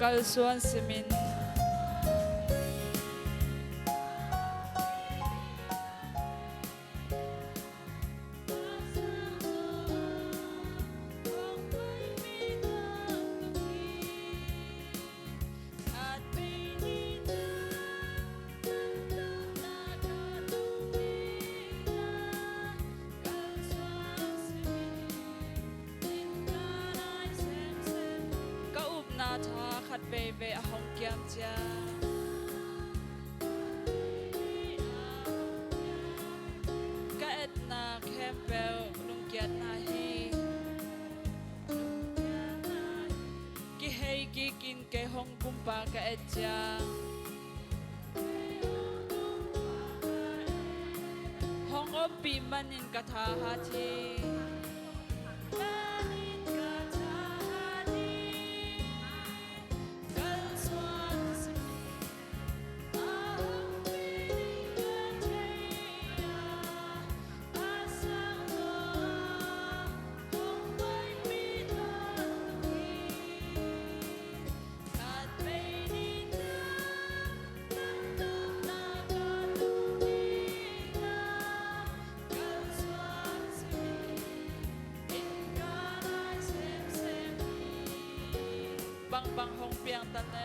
kalsuan siminขัดเบเบอหงเกียมจ้าก็เอ็ดนาแคมเปลลุงเกียรนาฮีกิเฮกิกินเกหงกุมปาก็เอ็ดจ้าหงอมปีมันนินกะทาฮาทีบางหงเปียงตันเน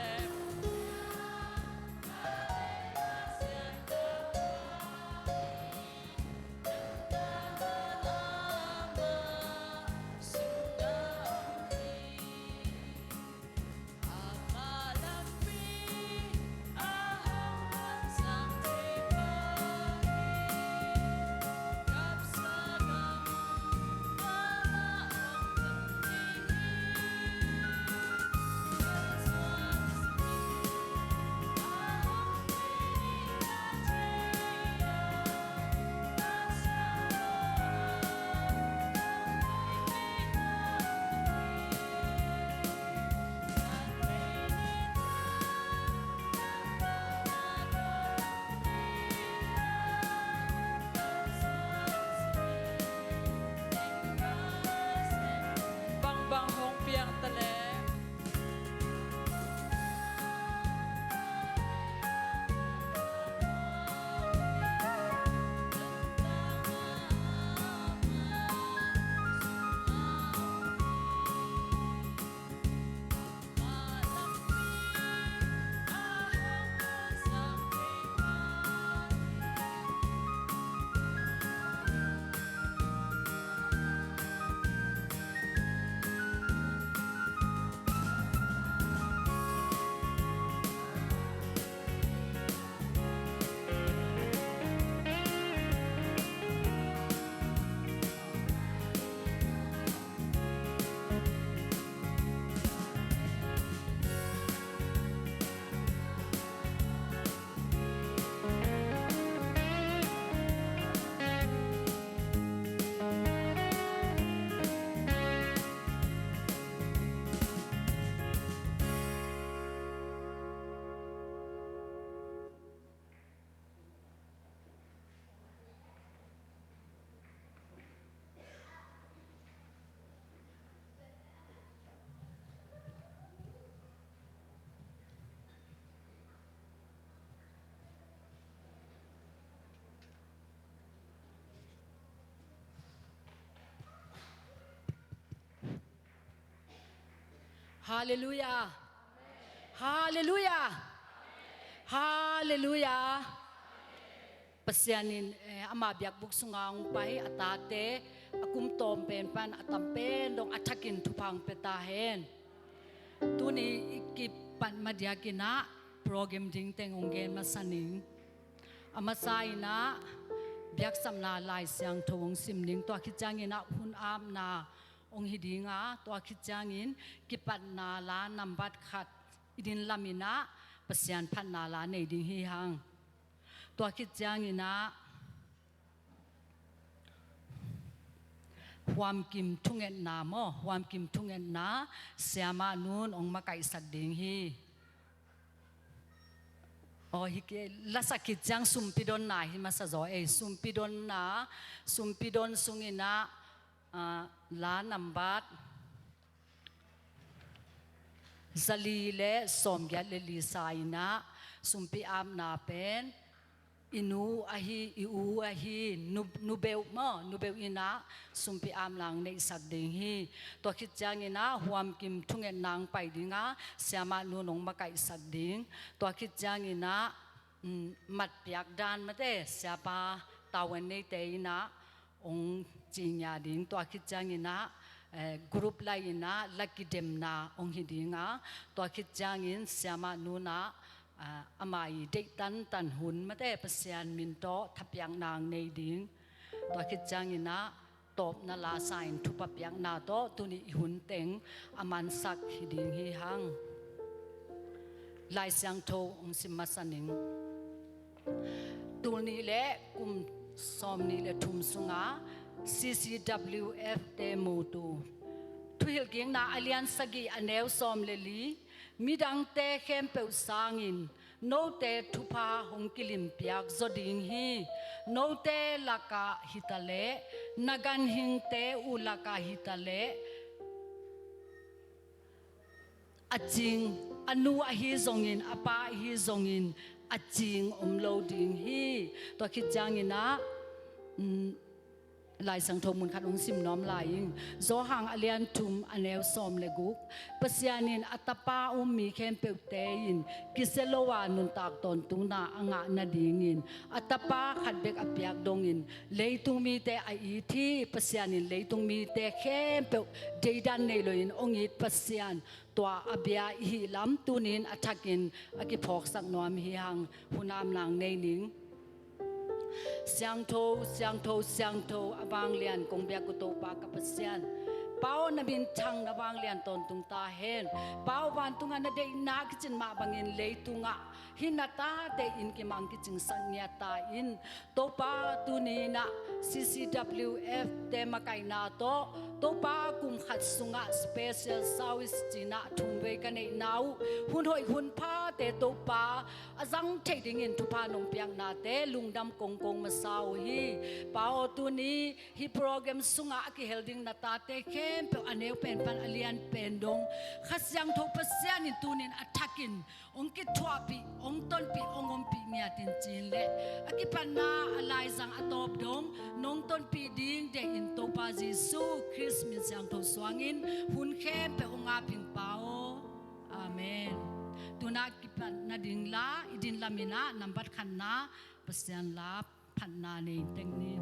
ฮาเลลูยาฮาเลลูยาฮาเลลูยาpasyanin ama biak buk sungang pai atate akum tom pen pan atam pen dong athakin thupang petahen tuni ikipan madyakina program ding teng onggen masaning amasaina biak samna lai siang thong simning to khichangina hun am na ong hidinga to khichangin kipat na la nambat khat idin lamina pasyan phan na la nei ding hi hangตัวคิดจางนะความกิมทุ่งเงินนาโมความกิมทุ่งเงินนาเสียมานูนองมาไก่สัตว์ดิ่งฮีโอ้ฮิเกลัสกิจจางสุมปิดอนนาฮิมาสะจอยสุมปิดอนนาสุมปิดอนสุงินะลานัมบัด zali le somgyat le lisaina sumpi am na pen inu ahi iu ahi nubeu mo nubeu ina sumpi am lang nei sak ding hi to khit chang ina huam kim thungen nang pai dinga siama nu nong ma kai sak ding to khit chang ina mat piak dan ma te siapa tawan nei te ina ong jinya ding to khit chang ina group lai ina lucky dem na ong hi dinga to khit chang in siama nu na amai dei tan hun ma te pasian min to thapyang nang nei ding to khit chang ina top na la sain thu papyang na to tuni hun teng aman sak hi ding hi hang lai sang tho ong simasaning tulni le kum somni le thum sunga CCWF te mutu thuil ging na alian sagi anew som le li midang te khem pe sangin no te thupa hongkilim piak zoding hi no te laka hitale nagan hing te ulaka hitale aching anu ahi zongin apa hi zongin aching omloading hi to khit jangina lai sang thong mun khat ong sim nom laing zo hang alian thum anew som le guk pasianin atapa mi khem peute in kiselowa nun tak ton tuna anga na dingin atapa khat bek apyak dongin leitung mi te ai thi pasianin leitung mi te khem pe deidan nei loin ongit pasian tua abia hi lam tunin athakin akiphok sak nom hi hang hunam lang nei ning siang tho abang lian kong bia ko to pa kapasyan pao na bin thang na bang lian ton tung ta hen pao wan tunga na de na kichin ma bangin le tunga hinata te in ki mang kichin sangya ta in to pa tu ni na CCWF te makai na to pa kum khat sunga special service china thumwe ka nei nau hun hoi hun pha te to pa azang thading in thupa nong piang na te lungdam kong ma sau hi pao tu ni hi program sunga ki helding na ta te khem pe aneu pen pan alian pen dong khasyang tho pasyan in tunin attacking ong ki thwapi ong ton pi ong om pi mia tin chin le akipan na alai zang atop dong nong ton pi ding de in to pa Jesu Christmas yang tho swangin hun khem pe onga ping pao amen tuna kipan na ding la idin lamina nambat khan na pasyan la phan na nei teng ni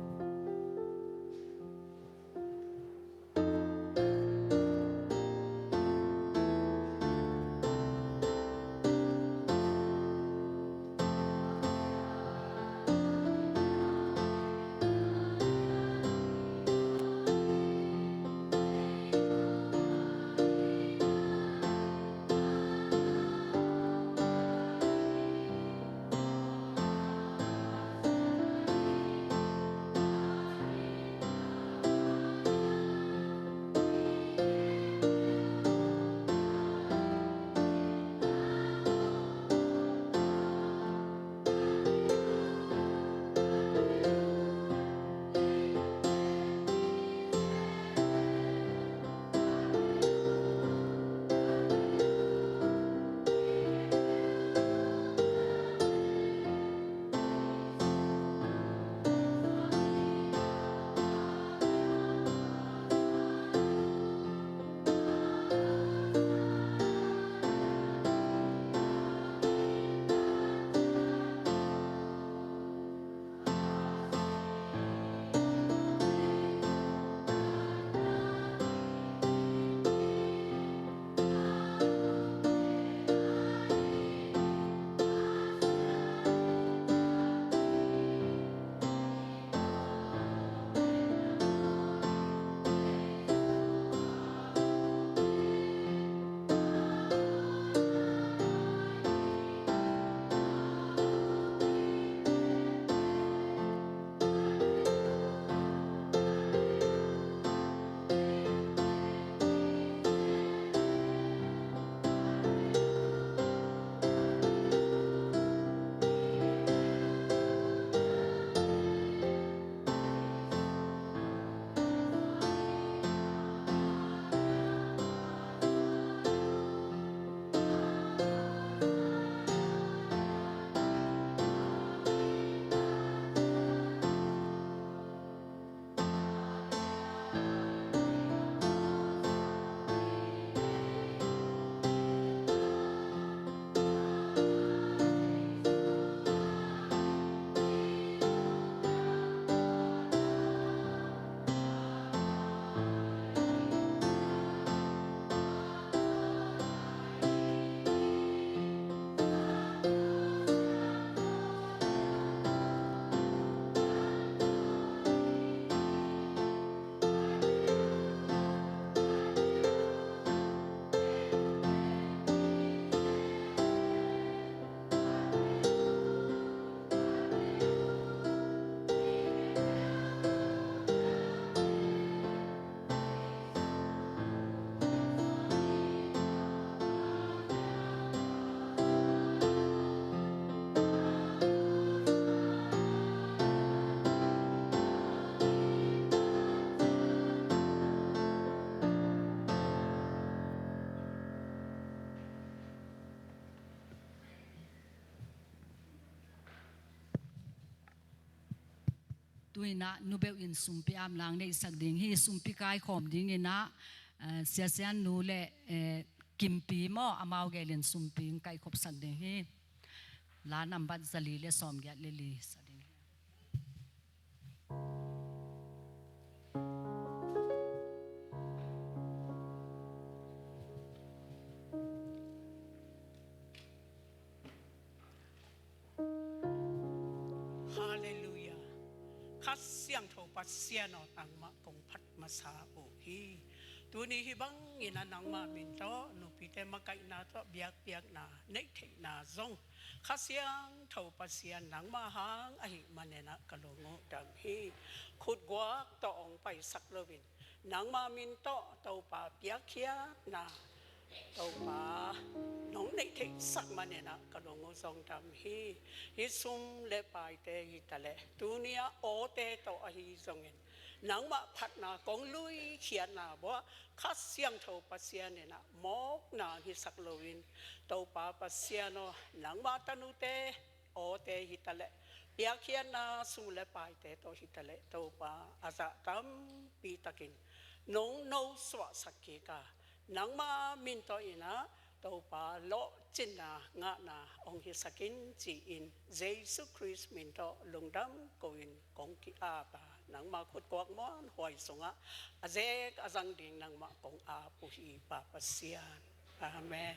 ตุยนะนูเบลอินสุมพิอามลังในสักดิ่งฮีสุมพิกายขอมดิ่งนะเสียเสียนนูเลกิมปีมออามาวเกลินสุมพิงไกขบสักดิ่งฮีลานัมบัดซาลีเลสอมแกเลลีสักดิ่งฮาเลลูยาคัสเสียงโทปัสเซียนอตังมะกงพัดมาสาโอฮีตัวนี้ฮิบังอินานังมามินโตนุปิเตมะไกนาโตเบียกเบียกนาเนเทนาซงคัสเสียงโทปัสเซียนนังมาหางอหิมันเนนะกะโลงดังฮีขุดกวากตองไปสักเลวินนังมามินโตเตาป่าเบียกเคียนาเตาป่าน้องในเทสักมันเนี่ยนะกระดงซองดำฮีฮิซุมเลปายเตฮิตะเลตุเนียโอเตโตอฮิซงเงินนังมาพัดนากองลุยเขียนนาบ่คัสเสียงโทปัสเซียเนี่ยนะมอกนาฮิสักโลวินเตาป่าปัสเซียโนนังมาตนุเตโอเตฮิตะเลเปียเขียนนาสุเลปายเตโตฮิตะเลเตาป่าอาซาตัมปีตะกินน้องโนสวะสักเกกานังมามินโตอินะตัวป่าโลจินนางะนาองค์สกินจีอินเยซูคริสต์มินโตลงดำกวินกงกิอาปานังมาขุดกวกมอนหอยสงะอาเจกอาจังดิ่งนังมากงอาปุหีปาปัสเซียนอาเมน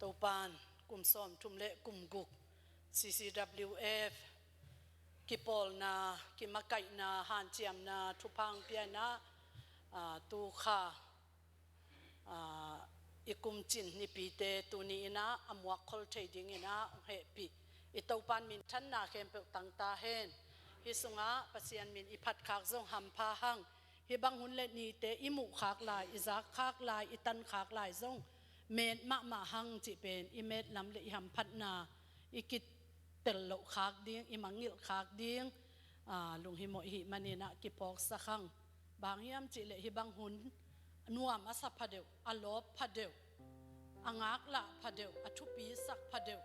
ตัวปานกลุ่มซ้อมทุมเละกลุ่มกุก CCWF กิปอลนากิมาไกนาฮันเจียมนาทุพังเปียนาตูขาอีกุมจินนิปีเตตูนีนะอมวกคอลเทดิงนะเฮปีอีตัวปานมินทันนาเข้มเปตังตาเฮนฮิสุงะปัสยันมินอีพัดขากซงหัมพาหังฮิบังหุนเลนีเตอิมุขากลายอิซักขากลายอิตันขากลายซงเมดมาหังจิเป็นอิเมดลำเลหัมพัดนาอิกิตเตลโลขากดิ้งอิมังงิลขากดิ้งลุงฮิโมหิมันนี่นะกิปอกสักขังบางยามจิเลฮิบังหุนนัวมาสัพพเดวอลบพเดวอังอักละพเดวอชุปีสักพเดว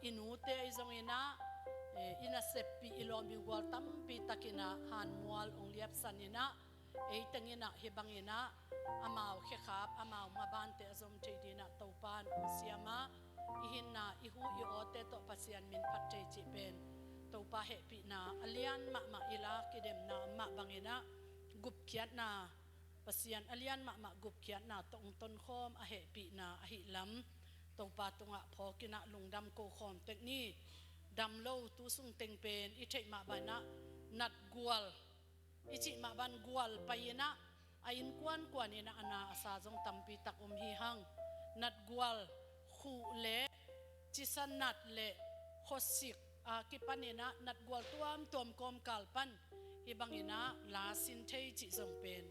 อินูเตอิจงอินะอินาเซปีอิลอมิวอลตัมปีตะกินะฮันมัวลองเลียบสันอินะ tengina hibangina amau khekap amau mabante azom thidina topan ong siama ihinna ihu I ote to pasian min phatte chi pen topa he pi na alian ma ila kidem na ma bangina gup khiat na pasian alian ma gup khiat na tong ton khom a he pi na a hi lam topa tunga phokina lungdam ko khom tekni dam lo tu sung teng pen I thei ma bana nat gual ichi ma ban gual payina ain kwan ina ana asa jong tampi tak hi hang nat gual khu le chisan nat le khosik kipanina nat gual tuam kom kalpan ibangina la sin thei chi jong pen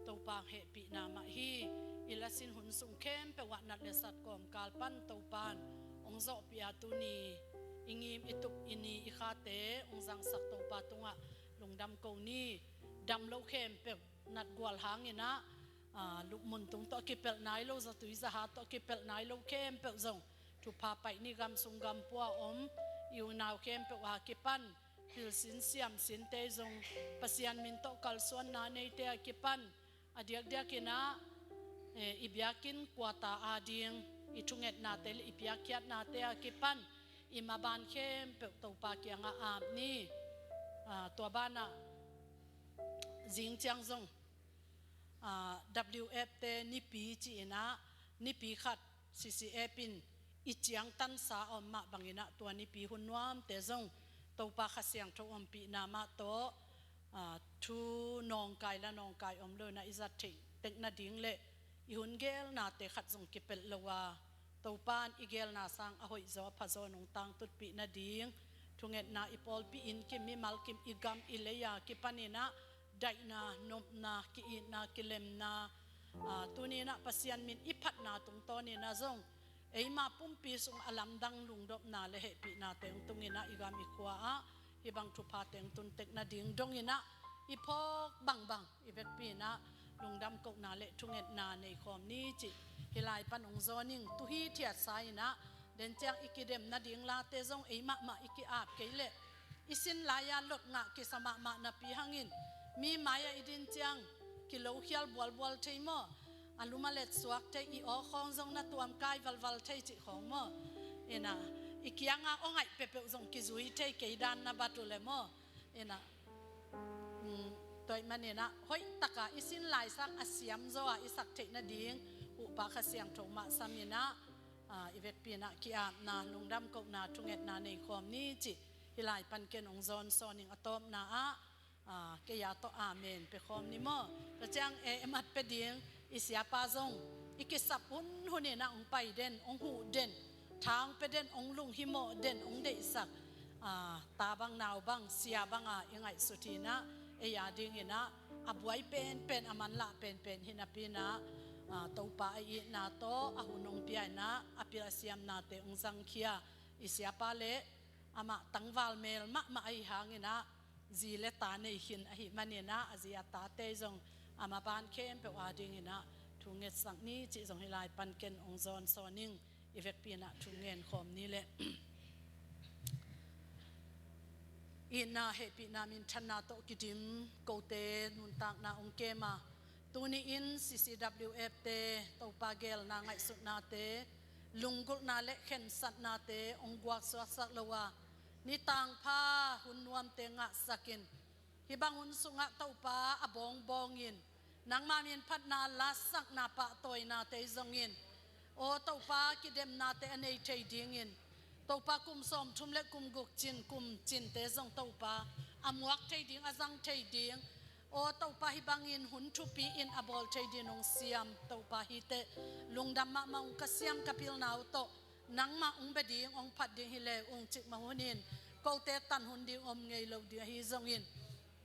topa he pi na ma hi ilasin hun sung khem pe wa nat le sat kom kalpan topan ongzo pia tu ni ingim itup ini ikhate ongjang sak topa tunga lungdam ko ni dam lo khem pe nat gwal hangina lukmun tung to kipel nai lo za tui za ha to kipel nai lo khem pe zong thu pa pai ni gam sung gam pua yu naw khem pe wa kipan hil sin siam sin te zong pasian min to kalsuan na nei te kipan adiak diakina ibyakin kwata ading itunget na te ibyakiat na te kipan imaban khem pe topa kyanga ni tua bana jing chang zong WF te ni pi chi ina ni pi khat CCF in ichiang tan sa ma bangina tua ni pi hunwam te zong topa khasyang tho pi na ma to thu nong kai la nong kai lo na izat thei tek na ding le I hun gel na te khat zong kipel lawa topan igel na sang ahoi zo phazo nong tang tut pi na ding thunget na ipol pi in ki mi mal kim igam ileya ki panina dai na nom na ki in na kilem na tunina pasian min iphat na tung to ni na zong eima pumpi sung alam dang lungdop na le he pi na teng tungina igam ikwa ibang thu pha teng tun tek na ding dongina ipok bang ibek pi na lungdam kok na le thunget na nei khom ni chi hilai panong zoning tu hi thia sai na den chang ikidem na ding la te zong eima ma iki ap keile isin laya lot nga ki sama ma na pi hangin mi maya idin chang kilo khial bol theimo aluma let suak te I o khong zong na tuam kai val thei chi khong mo ena ikianga ongai pepe zong ki zui thei ke dan na batule mo ena toy manena hoi taka isin lai sak asiam zo isak thei na ding upa khasyang thoma samina ivet pina ki na lungdam ko na thunget na nei khom ni chi hilai pan ken ong zon soning atom na ke ya to amen pe khom ni mo ta chang emat pe ding isya pa zong ikisap hunina ong pai den ong hu den thang pe den ong lung himo den ong de sak ta bang naw bang sia banga ingai sutina ya ding ina abuai pen aman la pen hinapina topa ai na to ahunong pia na apira siam na te ongzang khia isya pa le ama tangwal mel ma ai hangina zile ta nei hin a hi manena azia ta te zong ama ban khem pe wading ina thunget sang ni chi zong hilai pan ken ongzon soning evek pina thungen khom ni le ina happy na min thana to kidim kote nun tak na ongkema tuni in CCWF te topa gel na ngai sut na te lungul na le khen sat na te ongwak sak lawa ni tang pha hunwam te nga sakin hibangun sunga topa abong bongin nang mamin phat na lasak na pa toy na te zongin o topa kidem na te anei thei dingin topa kum som thum le kum guk chin te zong topa amwak thei ding azang thei ding o topa hibangin hun thu pi in abol thei dinong siam topa hi te lungdam ma ong kasiam kapil naw to nang ma ong beding ong phat ding hi le ong chik ma hunin ko te tan hun ding om ngei lo dia hi zongin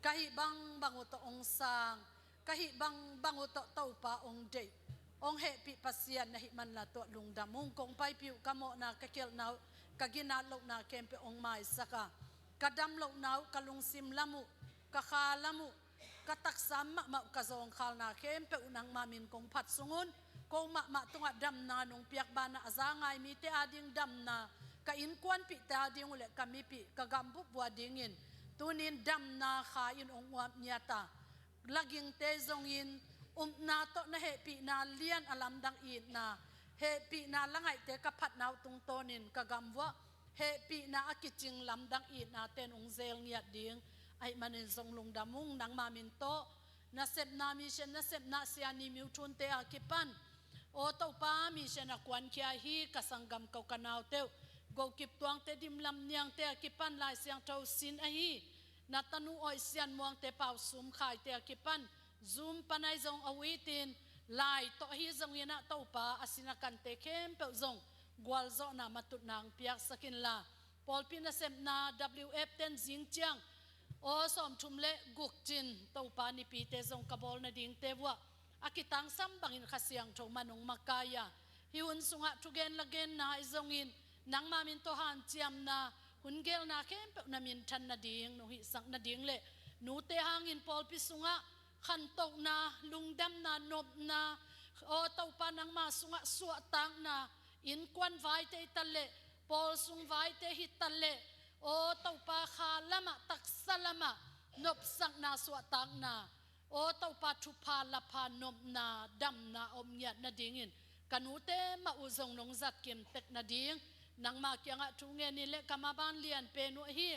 kahi bang to ong sang kahi bang to topa ong dei ong he pi pasian na hi man la to lungdam mong kong pai piu kamo na kakel naw kagina lo na kempe ong mai saka kadam lo naw kalung sim lamu kakha lamu katak sama ma kazong khal na kempe unang mamin kong phat sungun kong ma tunga dam na nong piak bana azangai mi te ading dam na ka in kwan pi te ading ule kami pi kagambu bua dingin tunin dam na kha in ong wam nyata laging te zong in na to na he pi na lian alam dang in na he pi na langai te ka phat naw tung tonin ka gamwa he pi na akiching lam dang in na ten ung zel ngia ding ai manin zong lung damung nang mamin to na sep na mi shen na sep na sia ni miu thun te akipan o to pa mi shen na kwan kya hi kasangam kau kanaw teu go kip tuang te dim lam niang te akipan lai siang tho sin a hi na tanu oi sian muang te pau sum khai te akipan zoom panai zong awitin lai to hi zong yana to pa asina kan te kem pe zong gwal zo na matut nang piak sakin la pol pin na sem na wf ten jing chiang o som thumle guk chin to pa ni pi te zong kabol na ding te wa akitang sam bangin khasiang tho manung makaya hiun sunga tugen lagen na izongin nang mamin to han chiam na hungel na kem pe na min than na ding no hi sang na ding le nu te hangin pol pi sunga khan to na lungdam na nop na o to pa nang ma sunga suwa tang na in kwan vai te talle pol sung vai te hi talle o to pa kha lama tak salama nop sang na suwa tang na o to pa thu pa la pa nop na dam na om nya na dingin kanute ma uzong nong zat kem tek na ding nang ma kyanga thunge ni le kamaban lian pe no hi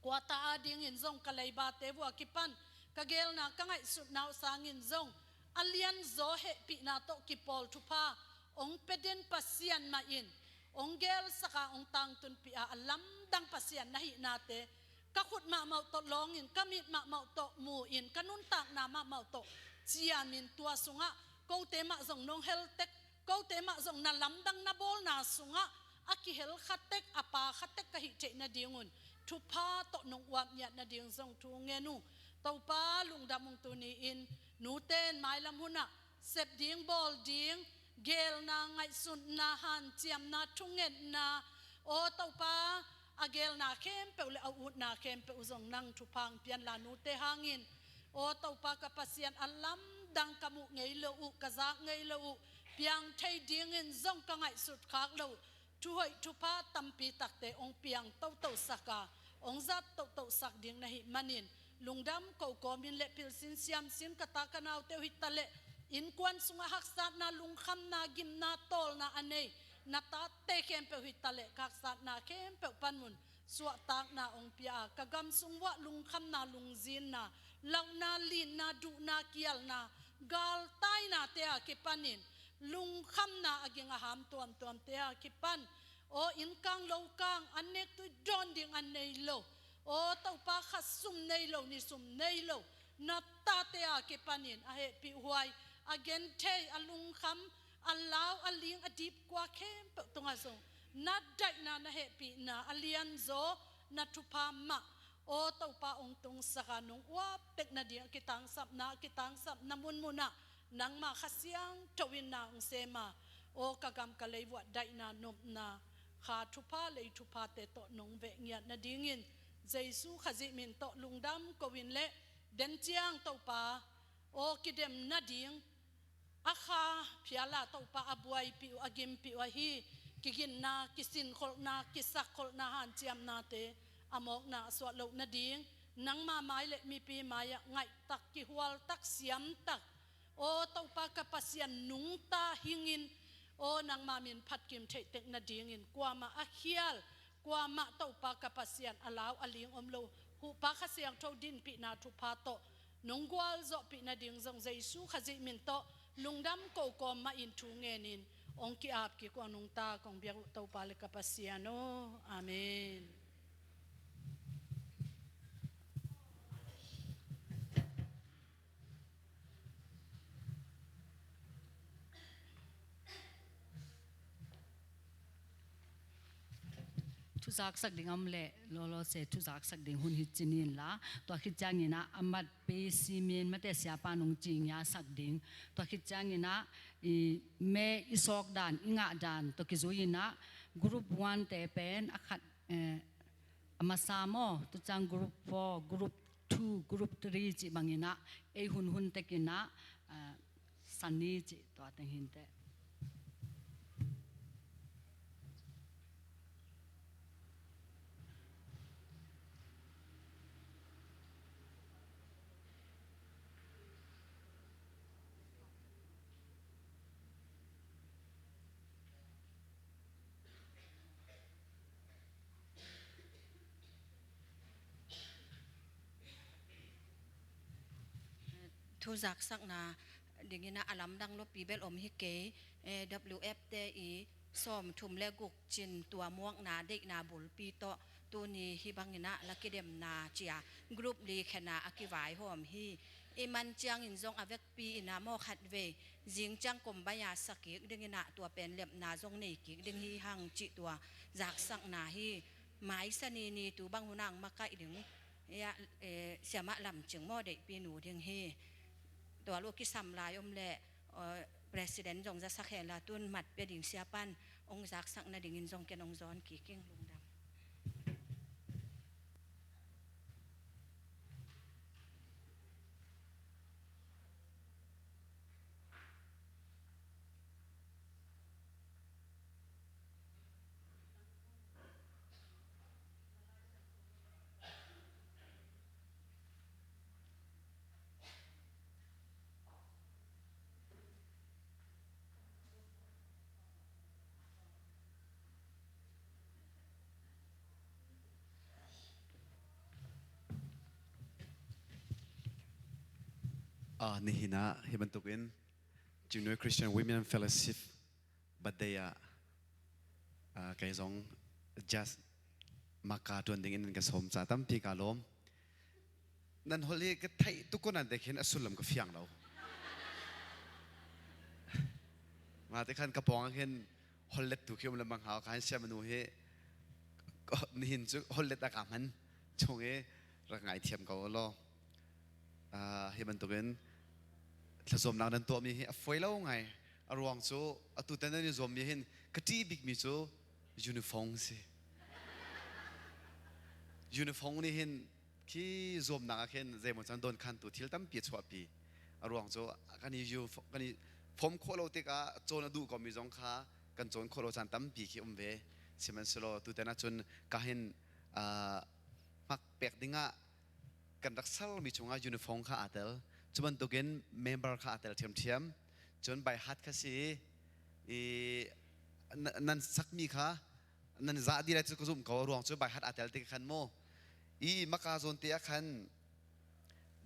kwata ading in zong kalai ba te wa kipan kagel na kangai sut naw sangin zong alian zo he pi na to kipol thupa ong peden pasian ma in ong gel saka ong tang tun pi a alam dang pasian na hi na te ka khut ma mau to long in kamit ma mau to mu in kanun tak na ma mau to chia min tua sunga ko te ma zong nong hel tek ko te ma zong na lam dang na bol na sunga aki hel khatek apa khatek ka hi che na dingun thupa to nong wam nya na ding zong thu nge nu to pa lung damung tu ni in nu ten mai lam huna sep ding bol ding gel na ngai sun na han chiam na thungen na o to pa agel na kem pe le au na kem pe uzong nang thupang pian la nu te hangin o to pa ka pasian alam dang kamu ngei lo u kaza ngei lo u piang thai ding in zong ka ngai sut khak lo thu hoi thu pa tampi takte ong piang to to saka ong zat to to sak ding na hi manin lungdam ko ko min le pil sin siam sin kata kanau te hitale in kwan sunga haksat na lungkham na gim na tol na anei na ta te kem pe hitale haksat na kem pe panmun suwa tak na ong pia kagam sungwa lungkham na lungzin na lang na lin na du na kial na gal tai na te a kipanin lungkham na aging aham tuam tuam te a kipan o in kang lo kang anek tu don ding anei lo o to pa khasum nei lo ni sum nei lo na ta te a kipanin a he pi huai again te alung kham allow aling adip kwa kem pe tonga so na dai na he pi na alian zo na thupa ma o to pa ong tung saka nung wa pek na dia kitang sap na mun muna nang ma khasiang towin na ong sema o kagam kalaiwa dai na nop na kha thupa lei thupa te to nong ve ngia na dingin jesu khazi min to lungdam kowin le den chiang to pa o kidem na ding akha phiala to pa abuai pi agim pi wa hi kigin na kisin khol na kisak khol na han chiam na te amok na swa lo na ding nang ma mai le mi pi maya ngai tak ki hual tak siam tak o to pa kapasian nung ta hingin o nang ma min phat kim thei tek na ding in kwa ma a khial kwa ma to pa kapasian alaw aling omlo hu pa khasiang tho din pi na thu pa to nongwal zo pi na ding zong jesu khazi min to lungdam ko ko ma in thu ngenin ong ki ap ki ko nung ta kong biak to pa le kapasiano amen.ทุจักสักดิ่งอำเล่โลเซทุจักสักดิ่งหุ่นหิจินินละตัวคิดจังยินะอมัดเปซีเมนมาแต่เสียปานงจริงยาสักดิ่งตัวคิดจังยินะเมอิสอกดานอิงะดานตัวคิดจุยินะกรุ๊ป1แต่เป็นอคัดอมาสามอตัวจังกรุ๊ป4กรุ๊ป2กรุ๊ป3จิบังยินะหุ่นเตกินะสันนีจิตัวตังหินเต ทุจักสักนาดิ่งนะอลัมดังลบปีเบลอมฮิเกWF เตอีส้มทุมเลกุกจินตัวม่วงนาเด็กนาบุลปีโตตัวนี้ฮิบังนะลักเดมนาเจียกรุ๊ปลีขณะอคิวายหอมฮีอิมันจังอินซงอเวกปีอินาโมขัดเวจิงจังกลมบายาสกิกดิ่งนะตัวเป็นเล็บนาซงนี่กิกดิ่งฮีหังจิตัวจักสักนาฮีหมายสนีนีตัวบังหุนังมาไกดึงเสียมะลำจึงโมเด็กปีหนูดิ่งฮีตัวลูกกิสัมลายอมเล่Presiden jong za sakhela tun mat pe ding siapan ong zak sak na dingin jong ken ong zon ki king lungdamนี่หินะเฮบันตุกิน Junior Christian Women Fellowship บัดเดียไกซอง just มากาดวนดิ่งอินกับสมจ่าตั้มปีกาลมนั่นฮอลลี่ก็ไทยทุกคนนั่นเด็กเห็นอสุลมกับเฟียงเรามาแต่ขันกระปองเห็นฮอลเล็ตถูกเขียวมันบังหาวขันเชื่อมนูเฮก็นี่หินจุฮอลเล็ตอากามันชงเฮรักไงเทียมเขาล้อเฮบันตุกินถ้าสมนางนั้นตัวมีเห็นไฟเล่าไงอารวงโซตุตันนั้นสมมีเห็นกตีบิกมีโซยูนิฟอร์มสิยูนิฟอร์มนี่เห็นที่สมนางเห็นใจมันจะโดนขันตัวที่ตั้มเปียชวปีอารวงโซกันนี้ยูกันนี้ผมโคโลติกาโจนดูก็มีจงค้ากันโจนโคโลจันตั้มปีขี้เวสิมันสโลตุตันนั้นจนก็เห็นมักเปียกดิ้งกันรักษามีช่วงยูนิฟอร์มข้าอัตลจนตัวเกนเมมเบอร์ข้าอัตลเทียมจนใบฮัดข้าสินั่นสักมีข้านั่นจะดีเลยจะกุมเขารวงจนใบฮัดอัตลติขันโมมักอาโซนตีขัน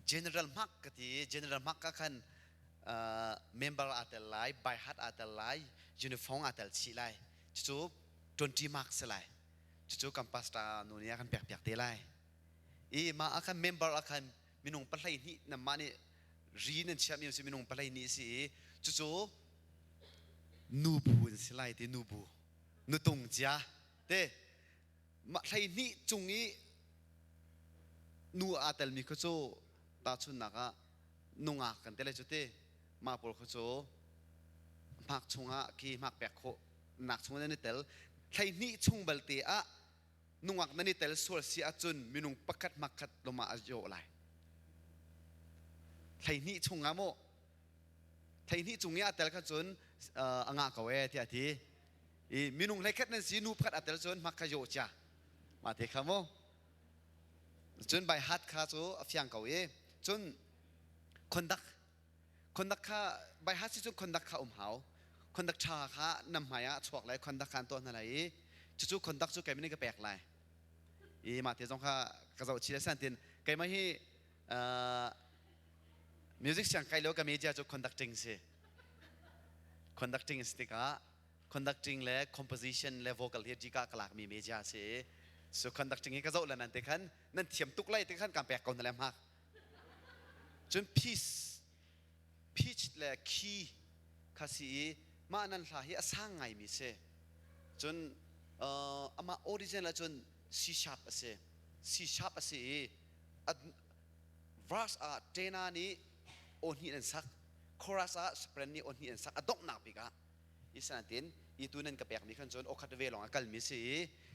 general มักกติ general มักขันเมมเบอร์อัตลไลใบฮัดอัตลไลยูนิฟอร์มอัตลชีไลจู่20 มักสไลจู่กัมปัสตาโนเนียขันเปียกเตไลมาอาคันเมมเบอร์อาคันมินุงปลายนี่น้ำมันนี่รีนันเชื่อมีสิมินุงปลายนี่สิจู่นูบูนสิไลที่นูบูนูตงจ้าเต้มาปลายนี่จงนี้นูอาเตลมีข้าจู่ตาชุนนักนุงอากันเตลจุดเต้มาปลุกข้าจู่มักชงอาคีมักแปลกโคนักชงนั่นเตลปลายนี่ชงเบลเตะนุ่งอักนั่นนี่แต่ละส่วนเสียจนมีนุ่งปักขัดมักขัดลงมาอโยอะไรไทยนี่ชงงามโมไทยนี่จงเนี้ยแต่ละขัดจนอ่างกาเวที่อาทิมีนุ่งไรขัดนั่นสีนูพัดแต่ละจนมักขยโยจ้ามาเทคำโมจนใบฮัดข้าโซเฟียงกาเวจนคนดักข้าใบฮัดสิจนคนดักข้าหาวคนดักชาข้านำหายชวกไรคนดักการตัวนั่นไรจู่คนดักจู่แกไม่ได้ก็แปลกไรมาเที่ยวจงข้ากระเจ้าชีเลสันตินแกไม่ให้มิวสิกเสียงไกลแล้วก็มีเจ้าจู่คอนดักติ้งสิคอนดักติ้งสติกาคอนดักติ้งและคอมโพสิชันและโวกัลเฮียจีกากลากมีเมจ้าสิส่วนคอนดักติ้งนี้กระเจ้าแล้วนั่นเด็กขันนั่นเทียมตุกไล่เด็กขันการแปลกคนนั่นแหละมากจนพีชและคีย์ข้าสิมานั่นสาเหตุสร้างไงมีเสจนอามาออริจินแล้วจนC sharp เสC sharp เสverse เจนานี้โอนหินสัก chorus สเปรนนี้โอนหินสักดอกหนักปีกะอีสันตินอีตัวนั้นก็แปลกมีขันจนโอคัดเวลองกัลมีสิ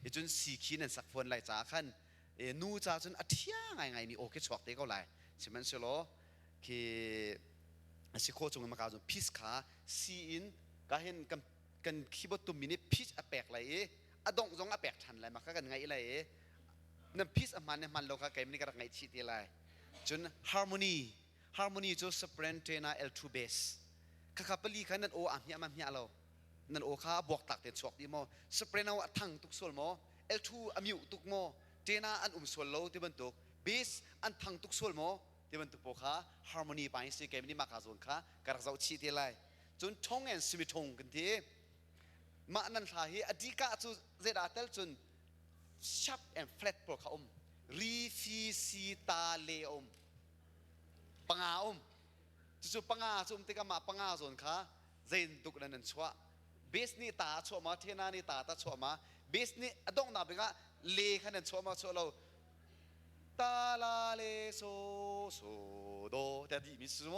อีจนสีขีนันสักฝนไหลจ้าขันนูจ้าจนอธิยาไงนี่โอเคชวกเตก็ไหลใช่ไหมสิโลคือสิโคจงมาการจนพิสขาซีอินก็เห็นกันคีย์บอร์ดตัวมินิพิชแปลกไหลดงจงแปลกทันเลยมากันไงไรนั่นพิสมันเนี่ยมันโลกะเกมนี่ก็ไงชีตีไรจนฮาร์โมนีจนสเปรนเทน่าเอลทูเบสข้าขับไปลีขันนั่นโออ่ะเฮียมันเฮียเรานั่นโอข้าบวกตักเต็มชวกดีโมสเปรนเอาทั้งตุกส่วนโมเอลทูอมิวตุกโมเทน่าอันส่วนเราที่บรรทุกเบสอันทั้งตุกส่วนโม ที่มันตุกโปค่ะฮาร์โมนีไปสิเกมนี้มาการส่วนค่ะกระเจ้าชีเทไลจนชงเงินสิบิชงกันทีมานันทาฮีอดีกาจุเจดาเตลจนชับแอนด์แฟลตโปรเขารีฟิซิตาเลปังอาจู่ปังอาจุติกามาปังอาส่วนค่ะเจนตุกนันชัวเบสนี่ตาชัวมาเทนานี่ตาชัวมาเบสนี่อดงนาเบกะเลขันชัวมาชัวเราตาลาเลโซโซโดแต่ดีมิสโม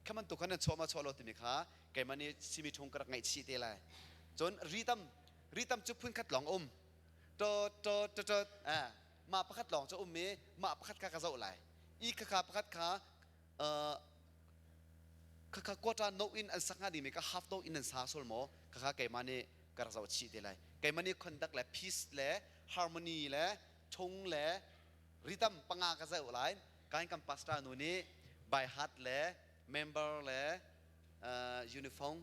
แค่มันตุกขันชัวมาชัวเราติมิค่ะแกมันนี่สิมิชงกระไงชีเตลัยจนรีตัมจุพุ่นขัดหลงโตมาประคัดหลงจะเมมาประคัดข้ากระเจ้าไหลอีกข้าประคัดข้าข้ากวาดโนอินอันสังหาดีมีก็ half โนอินอันสาสุลโมข้าไก่มันนี่กระเจ้าชีเตลัยไก่มันนี่คอนดักและ peace และ harmony และชงและริทัมปังอากระเจ้าไหลการกำปัสตานุนี้ by heart และ member และuniform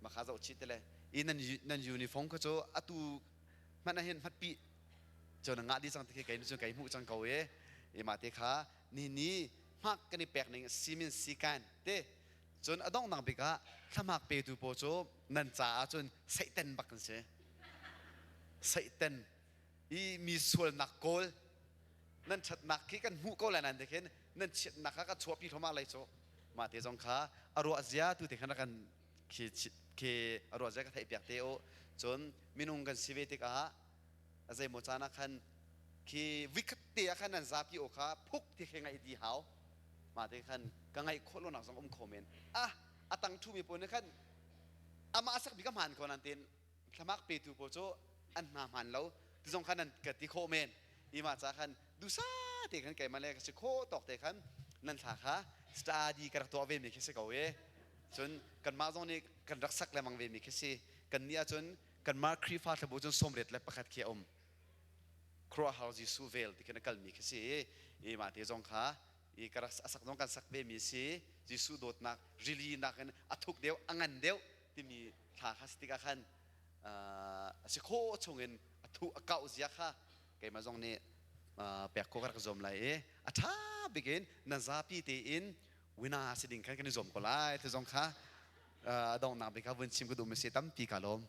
มาข้าเจ้าชีเตลัยอีนั่นuniformก็จะอัตุมันน่าเห็นพัดปีจนงาดีสังเกตไก่จนไก่หูจังเขามาเตค่ะนี่มักกันนี่แปลกหนึ่งซีมินซีกันเต้จนอดองนังเบกะถ้ามักเปตูโปโจนันจ่าจนใส่เต้นบักกันเสียใส่เต้นอีมีส่วนหนักโกลนั่นชัดหนักขี้กันหูโกลนั่นเด็กเห็นนั่นชัดหนักก็ชัวปีทมาอะไรโจมาเตจงค่ะอารมณ์อาเซียตุเด็กขนาดกันเคอารมณ์อาเซียก็ไทยเปียกเตโอจนมินุงกันสิเวติกะอาศัยโมจานักขันคีวิกเตียขันนันซาพิโอคาพุกที่เข่งไงดีหาวมาเตขันกังไงโคโลนักสังคมคอมเมนอาตังทูมีปนขันอามาสักบิกมันคนนั้นเต็นสมัครเปตูโปโจอันมามันแล้วที่สงขันนั้นเกิดที่คอมเมนอีมาจากขันดูซาเตขันไก่มาเลยก็จะโคตอกเตขันนั่นสาขาสตาดีกระตัวเวมิเคสเกาเวจนกันมาตรงนี้กันรักสักเลยมังเวมิเคสกันเนี่ยจนกันมาครีฟ้าทบุจนสมเร็จและประคัดเขียมครัวเฮาจิสูเวลที่กันกัลมีคือสิอีมาที่จงขาอีกระสักน้องกันสักเบมีสิจิสูโดดนักรีลีนักกันอัทุกเดียวอังันเดียวที่มีทาคัสติกาขันสิโคชงเงินอัทุเก่าเสียค่ะเกี่ยมาจงนี้แปลกโคกระกจมเลยอัฐาบิกินนันซาปีตีอินวินาสิดิ่งกันจมก็ไล่ที่จงขาดองนักบิกาวันชิมก็ดูไม่เสียตั้มปีกาลม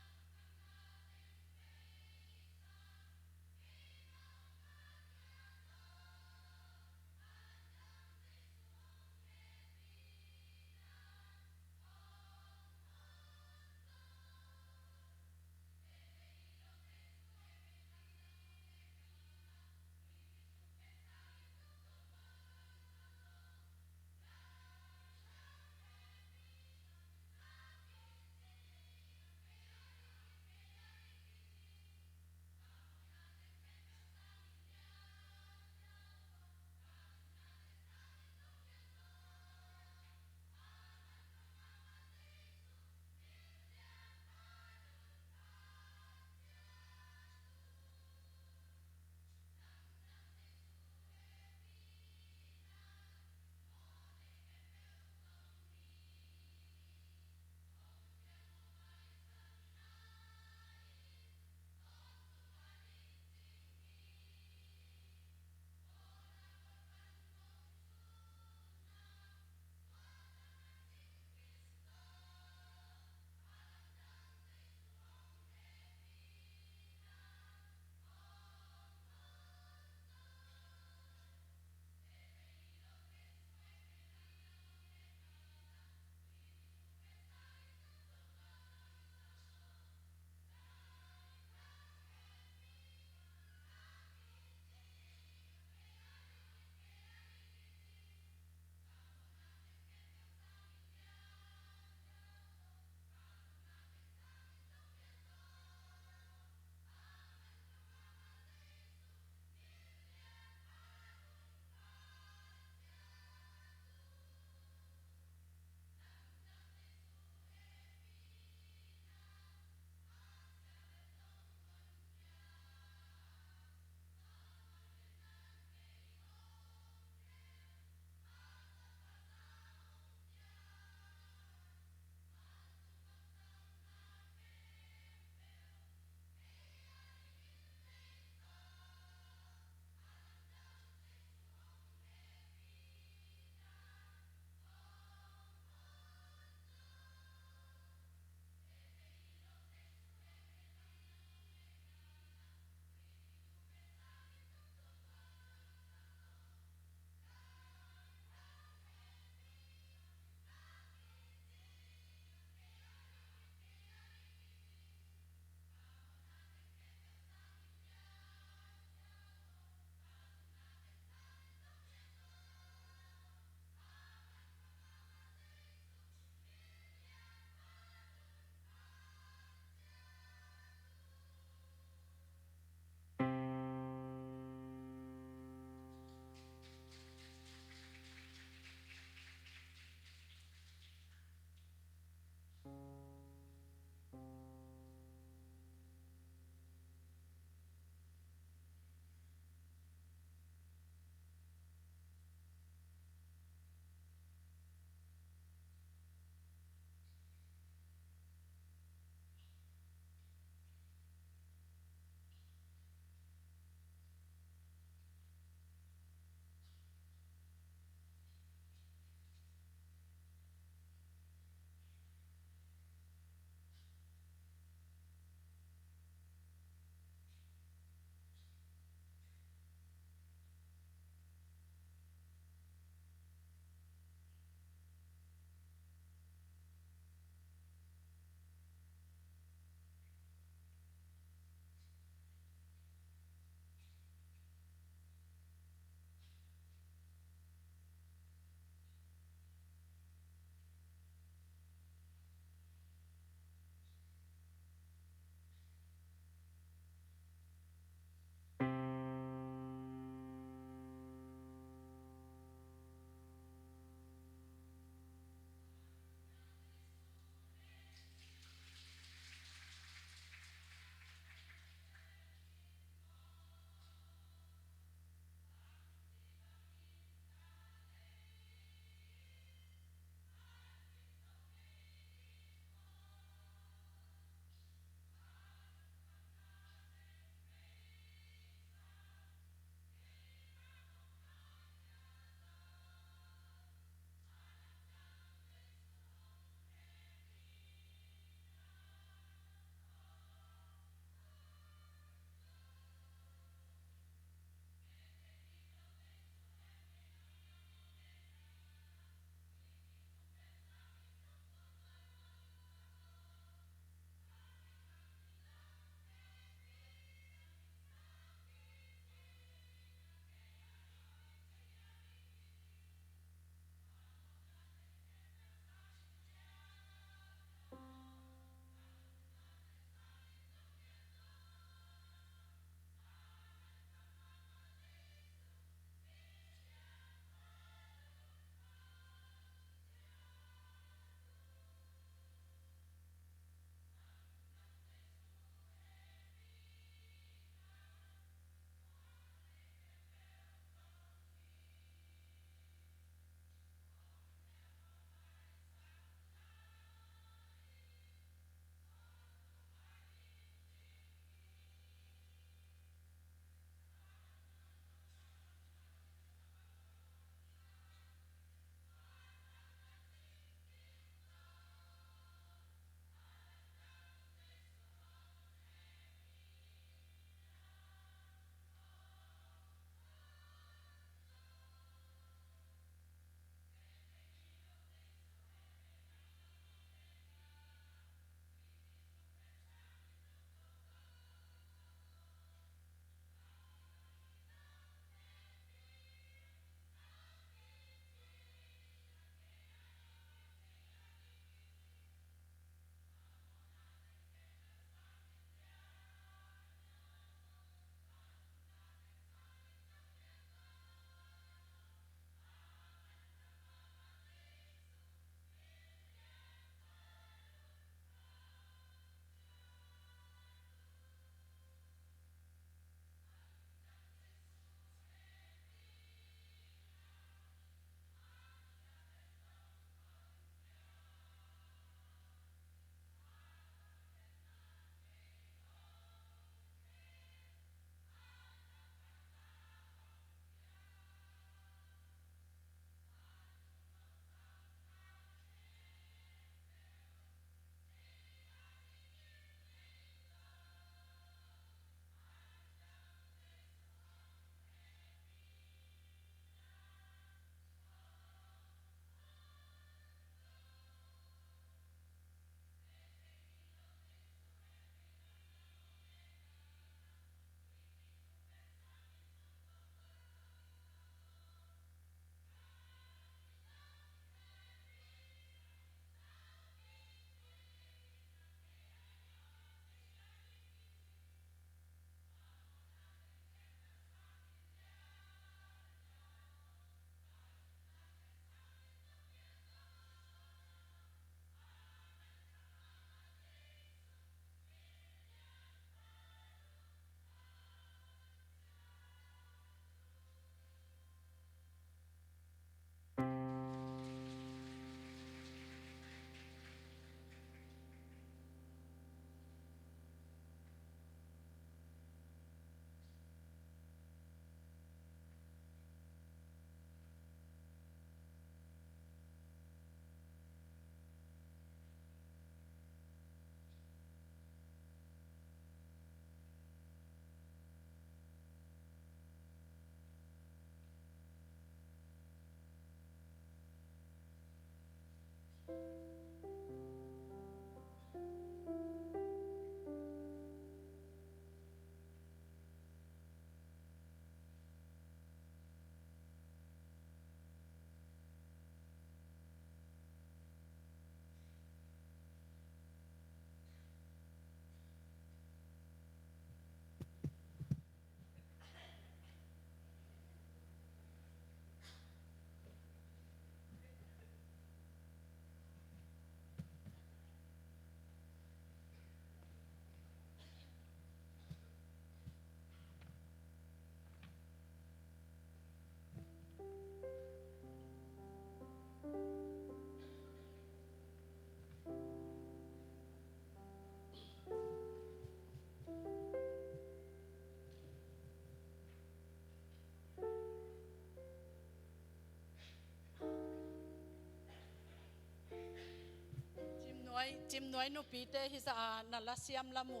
sim noi no pi te hi sa na la siam la mu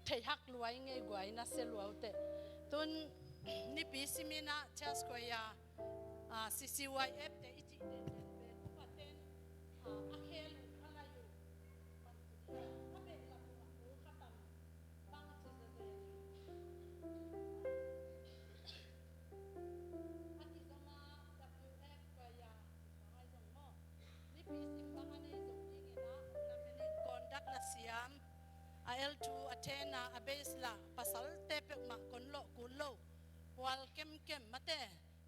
thei hak luai nge guai na se luau te tun ni pi simina chas ko ya CCYF te ichi te pe ku paten a khel ala yu a be la ku khatam bang chi se de ani zama WF ko ya ai zong mo ni pi sim bang ani zong ding ina la meni conduct la siam AL2 Athena abesla pasal te pe ma kon lo kun lo wal kem kem mate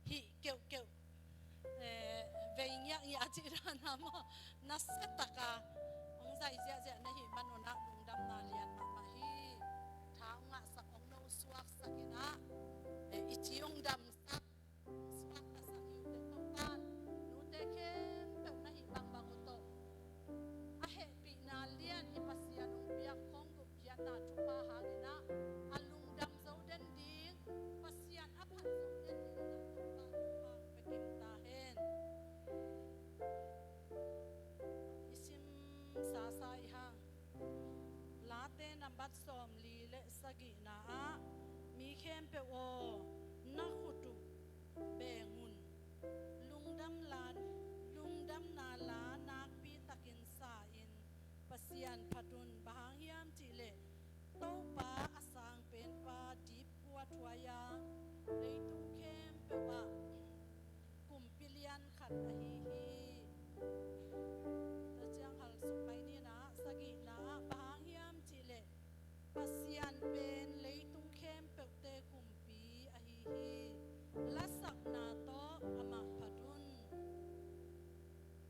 hi keu keu veinya ya chi ra na mo nasataka ong zai zia zia na hi manona lungdam na lian ma ma hi thau nga sak ong no suak sakina ichiong dam sak swak na sak yu te to pan nu te kem pe na hi bang bang to a he pi na lian i pasian ong piak khong gu pia na thu pa hangina alung dam zo den ding pasian a phat zo den ding na to pa pe kim ta hen isim sa sa i hang la te na bat som li le sagi na a mi khem pe o na khutu bengun lungdam na la nak pi takin sa in pasian phatun bahang hiam chi le to pa asang pen pa dip kwa thuaya leitu khem pe wa kum pilian khat a hi ta chang hal su mai ni na sagi na bahang hiam chi le pasian pen leitu khem pe te kum pi a hi la sak na to ama phatun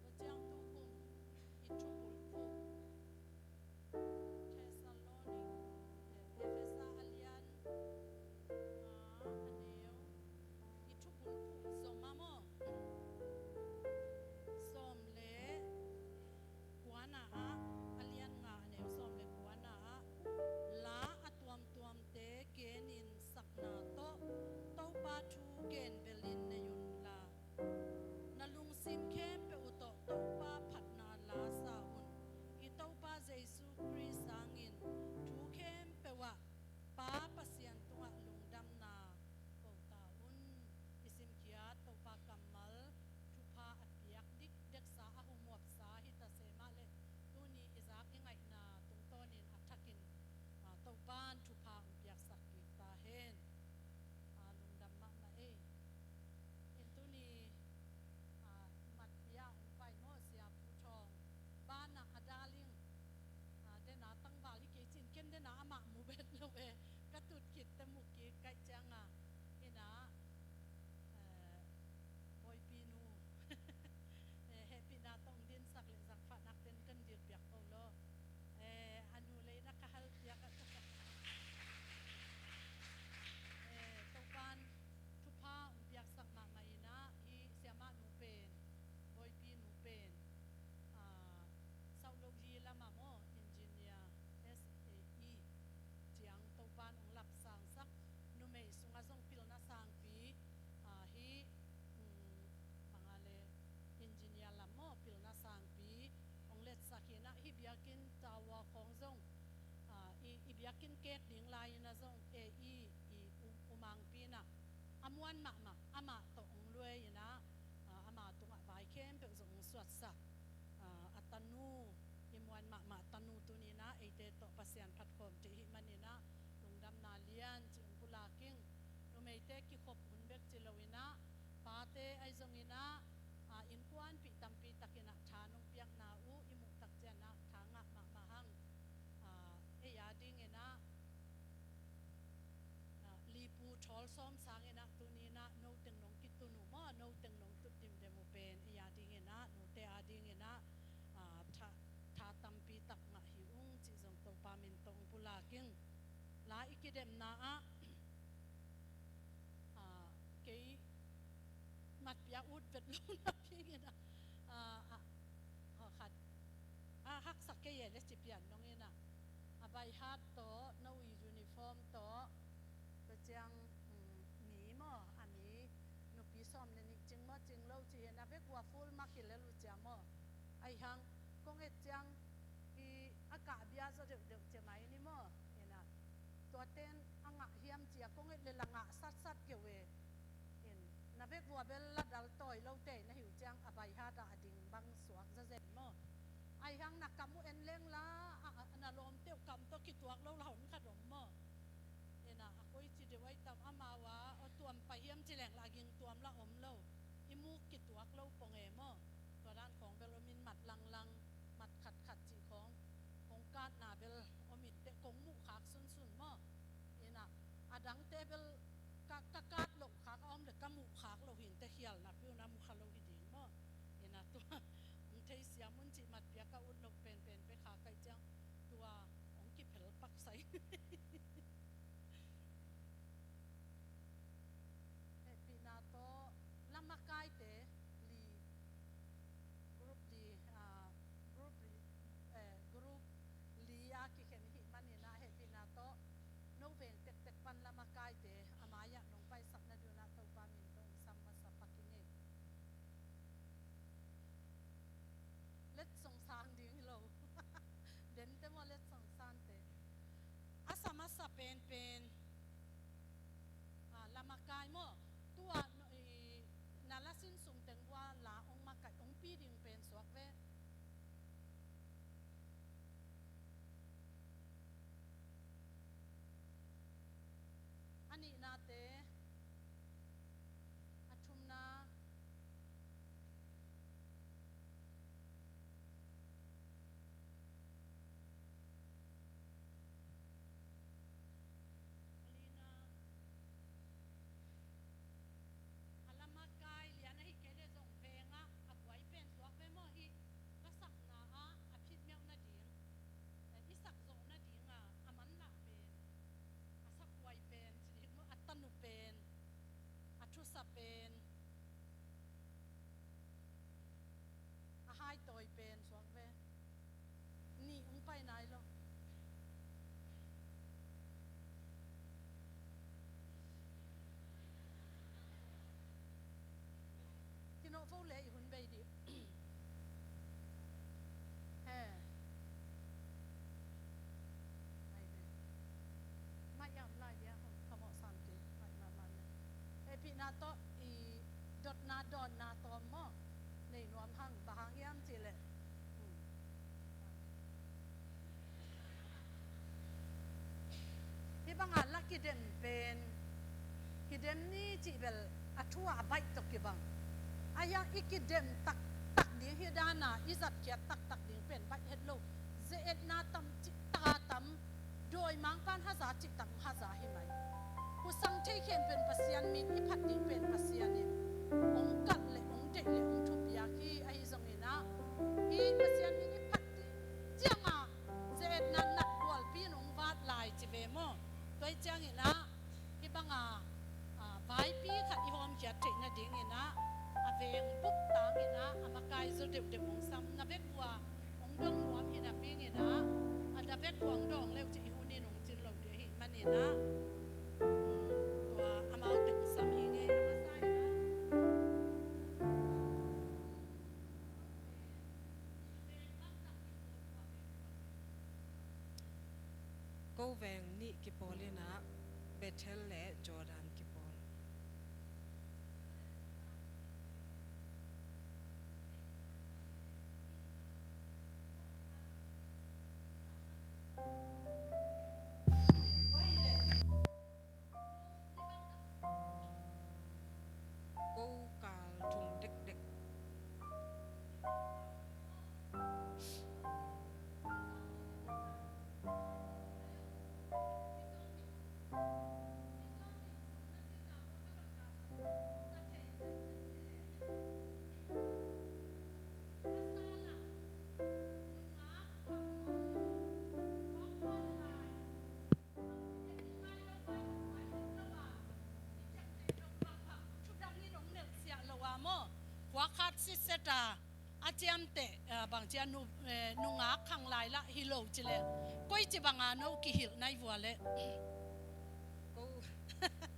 ta chang tu kum i thu bul phu Efesa alian aneo i thu bul phu zomamo som le kuana alian nga aneo som le kuana la atuam tuam te genin sakna to pa thu gen belin ne yun la nalung sim khem pe uto to pa phatna la sa un i to pa jesu christ angin thu khem pe wa pa pasian tunga lungdam na ko ta un isim kia to pa kamal thu pa atpiak dik dek sa a humop sa hi ta se ma le tu ni izak ingai na tung tonin athakin to pan thu pa piak sak ki ta hen lungdam ma ma e in tu ni mat pia pai mo sia pu chong ba na adaling de na tang ba li ke chin ken de na ama mu bet lo ve ka tut kit te mu ki kai changa ina boy pinu happy na tong din sak le sak fa nak ten kan dir piak to lo anu le na ka hal pia ka to pan thu pa piak sak ma mai na i siama nu pen boy pi nu pen sau lo ji la ma mo engineer SAE chiang to pan ong lap sang sak nu mei sunga zong pil na sang pi hi pangale engineer la mo pil na sang pi ong let sakina hi biakin tawa khong zong i biakin kek ding lai na zong AE i umang pi na amuan ma ama to ong lue ina ama tunga vai kem pe zong swat sa atanu imuan ma tanu tunina ete to pasian platform te hi manina lungdam na lian chi pula king no meite ki khop hunbek chi loina pate ai zongina in kwan pi tampi takina thanong piak na u imu tak chana thanga ma hang e ya ding ena lipu thol som sangena tunina no teng nong kitunu mo no teng nong tutim demo pen e ya ding ena no te a ding ena tha tampi tak nga hi ung chi zong to pa min tong pula king la ikidem na ke mat pia ut vet lo na ping ena khat hak sak ke ye le chi pian nong ena abai hat to no uniform to pe chang mi mo ani nu pi som le ni ching mo ching lo chi na ve kwa full ma ki le lu cha mo ai hang kong et chang i กะเบียจะเดือดจะไหมนี่มั้งเห็นนะตัวเต้นอ่างเฮียมเจียก็เงินเลยละงะสัดเกี่ยวเเห็นนับเบกวัวเบลลัดดัลต่อยเล่าเตะนะหิวจังอบายฮาดาอดิ่งบังสวกจะเจ็บมั้งไอ้หังนักกำมือเอ็นเลี้ยงละอันนั้นลมเตี้ยวกำตัวกิตัวเราหนขนมมั้งเห็นนะคุยจีเดไว้ตามอามาวะเอาตัวไปเฮียมจีแหลงลากิงตัวละอมเล่าอิมูกิตัวเราปงเอมั้งตัวด้านของเบลมินมัดลังมัดขัดจีของกาดนาเบลอมิดเตกงมุขากสุนมั้งเห็นนะอดังเตเบลกาดหลงขากอมเด็กกมุขากเราหินเตเขียลนะพิวน้ำมุขเราหิดิ่งมั้งเห็นนะตัวมันเทเสียมุนจิมัดเปียกอุดเราเป็นไปขาไกจังตัวองกิเพลปักใสปีนาโตลำมากายเตลีกรุ๊ปลีอากิเข็นหิมันนี่นะปีนาโตโนเวงเต็กปันลำมากายเตอามายะลงไปสักนาดูนาโตปามินตงสัมมาสัพกิเนเล็ดสงสารดิ้งเราเด่นเต็มว่าเล็ดสงสารเตอาสามาสัเป็นลำมากายมั่วตัวนาลาสินสุงเต็งว่าลาองมากัดองปีดิ่งเป็นสวกเวอันนี้นาเตอัชุมนาเป็นอาหายต่อยเป็นสวงเวนี่อุ้งไปไหนหรอที่โน้ตฟูเล่หุ่นเบยดิเฮ้ไม่ยอมไล่เดียวขโมยสันติพี่นาโตอีดดนาดอนนาตอมมอในนวมหังบางยามจีเลยที่บางอันลักกิเดมเป็นกิเดมนี่จีเบลอัชัวใบตกิบังอายังอีกิเดมตักดิ้งเฮดานาอิจัดเกียตักดิ้งเป็นใบเฮดโลเจเอ็ดนาตัมจิตาตัมโดยมังปานฮาซาจิตัมฮาซาหิมัยผู้สังเทเขียนเป็นภาษามินอิพัดดิ้งเป็นภาษาเนี่ยองกัดเลยองเด็กเลยองทุบยาคีไอ้ทรงนี้นะอีภาษามินอิพัดดิ้งเจ้าอ่ะเจดนันนักบอลพี่น้องวาดลายจีเวโมตัวเจ้านี้นะที่บังใบปีขัดอีหอมเขียดเทนดิ้งนี่นะอาเวงบุกตางนี่นะอามากายสุดเด็ดองซ้ำนับเบ็ดบัวองดงหลวมที่นับปีนี่นะอาดับเบ็ดบัวดองเลี้ยวจีหูนี่น้องจินเราเดี๋ยวหิมันนี่นะตัวอามาตึกซ้ำยังไงมาใส่นะก็แวงนี่กิปอลีนะเบเทลและจอร์แดนกิปอลกูกาลถุงเด็กว่าคัดสิเซตาอาเจียมเตบางเจียนุงาขังลายละฮิโลจิเลก้อยจิบังอาโนกิฮิลในวัวเลกู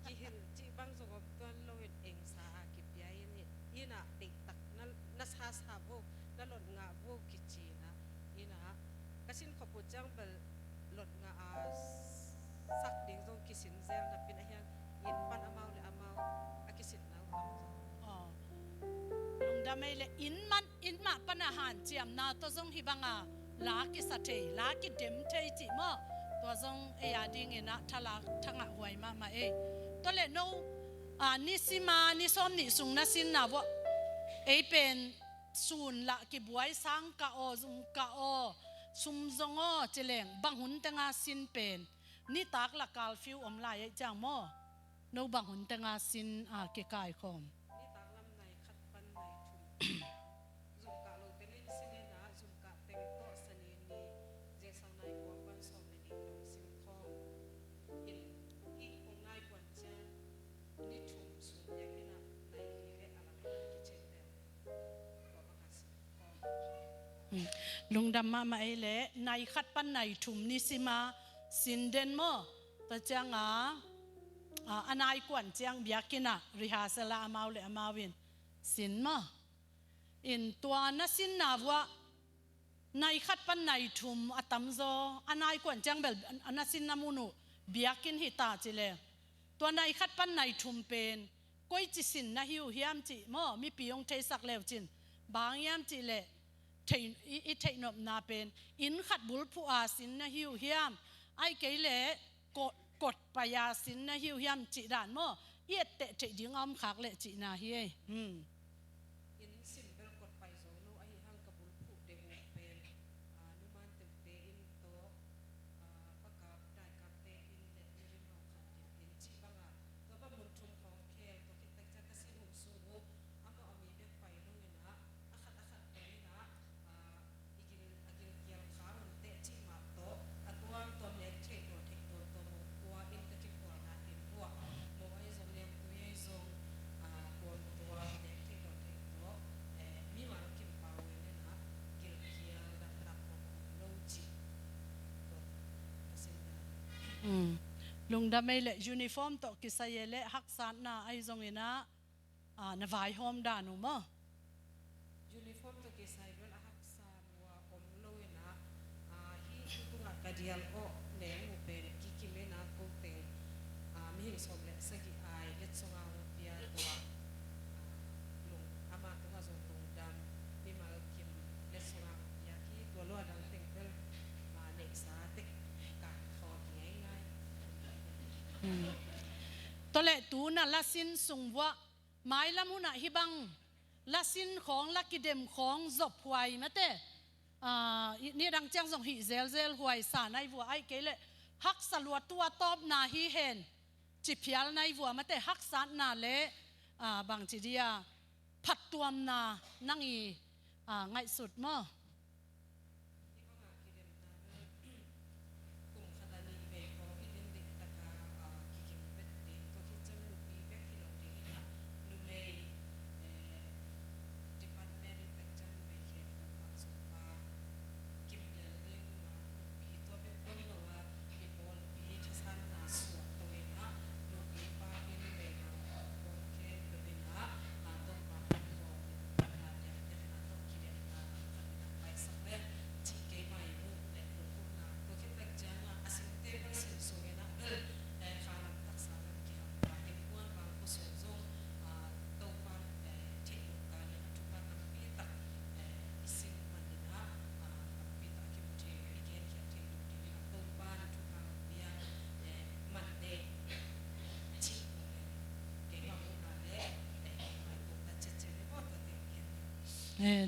กิฮิลจิบังสกปตัวโลหิตเองสากิบยานี่ยีน่ะเด็กตักนัสฮาสฮาโบนั่นหลดงาโบกิจีนะยีน่ะกระสินขบุจัง ดาไม่เลอินมาปัญหาเจียมนาตัวทรงฮิบังลากิสัตเทลากิเดมเทจิมอตัวทรงดิ่งนะทลาทั้งหวยมาตัวเลโนนิสิมานิสอมนิสุงนัสินนาวเป็นศูนย์ละกิบวยสังกะโอซุงกะโอซุมซงอเจเลงบังหุนตังอาสินเป็นนี่ตากละกาลฟิวอมลายจางมอโนบังหุนตังอาสินเกกายคอมนี่ตากลำในขัดปันในทุ่มจุกะโลเตลิสิเนนะจุกะเต็งโตสนีนีเจสังในกวางปันสมในดินดงสิมคองอินอีคงนายกวนเจนี่ทุ่มสุนยังนี่นะในฮีเรอะไรกิเชนเดลก็มาคัสคองลุงดำมาเละในขัดปันในถุมนิสิมาสินเดนโมตะจังอนายกวนจังเบียกินะริฮาสลาอมาวเลอมาวินสินมาอินตัวนัสินนาวะในขัดปันในถุมอตัมโซอนายกวนจังเบลนัสินนามุนุเบียกินฮิตาจิเลตัวในขัดปันในถุมเป็นก้อยจิสินนะฮิวเฮียมจิโมมีปียงเทสักเลวจินบางยามจิเลอิเทนบนาเป็นอินขัดบุลผู้อาสินนะฮิวเฮียมไอเกเลกดปยาสินนะฮิวเฮียมจิดานโมเอียดเตะเจดิงอมขากเลจินาเฮียอินสินเบลกดไปโซโลไอฮังกับบุลผู้เดบุเป็นนุมันเตเตอินโตประกาศได้กับเตอินเดนิรินเอาขัดอินจิบังตัวบัมุนทุมของเคตัวคิดแต่จะกสิมุนสูอาก็มีเด็กไปนู่นนะขัดไปนะอีกินเกี่ยวขามันเตะจิมาโตตัวเล็กเทคตัวตัวอินตะกิปวนาอินตัวโมไอซงเลี้ยงตัวยังซงตัวเล็กเทคตัวมีมากินเปล่าเลยนะเกี่ยวดับของโลจิตัวสิ่งนั้นลุงดำไม่เลยูนิฟอร์มตกกิสายเลฮักษานาไอซงเนะนวายโฮมดานุมะยูนิฟอร์มตัวกิสายเวลาฮักษาวัวอมโลยนะฮีตุงกระเดียลโอเลี้ยงอุเบรกิกิเลนะกูเต็งมีหินสมเลสกิไอเล็ดสงเอาเปียตัวลุงอามาตัวส่งลุงดำมีมากิมเล็ดสงเอาอยากที่ตัวล้วนดังเต็งเดิลมาเน็กซาเต็กกาดคอง่ายตัวเลตูน่ะละสินสุงวะไม้ละมุนะฮิบังละสินของละกิเดมของจบหวยมะเต้นี่ดังจังส่งหิเซลหวยสาในวัวไอเกลฮักสลวดตัวตอบนาฮีเห็นจิพิลในวัวมะเต้ฮักสานนาเลบางจีเดียผัดตัวมนานั่งไงสุดมั้ง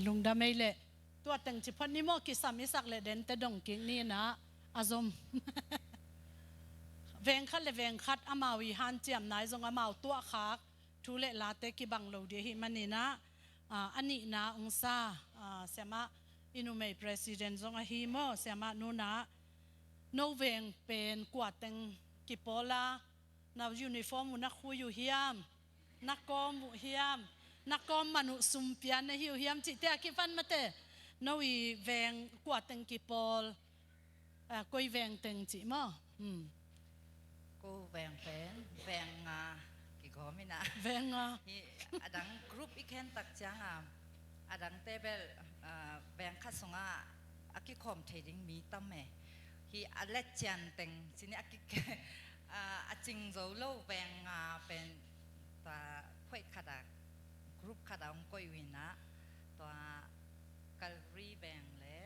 ลุงดำไม่เละตัวแต่งจิพันนิโมกิสามิสักเลเดนแต่ดงกินี่นะอาซมเวงคัดเลเวงคัดอามาวิฮันเจียมนายจงอามาตัวขาทุเลลาเตกิบังโลเดียหิมันนี่นะอันนี้นะองศาเสมาอินุเมย์ประธานจงอาฮิโมเสมานูนะโนเวงเป็นกวาดแต่งกิโปลานายูนิฟอร์มนักคุยอยู่เฮียมนักกอมเฮียมนักกอมมนุสุมเปียนในหิวเฮียมจิตเตะกิฟันมาเตะน้อยแวงกวาดตังกิปอลก้อยแวงตังจิมั้งกูแวงเป็นแวงกี่ข้อไม่นะแวงอดังกรุ๊ปอีกแค่ตักจังอดังเตเบลแวงคัดสงอากิคอมเทดิ้งมีตั้มแม่ฮีอเลจันตังสินี่อากิจิงโซโลแวงเป็นตาค่อยขดากรุ๊ปขดาองก้อยวินะ ตัวกัลรีแบงและ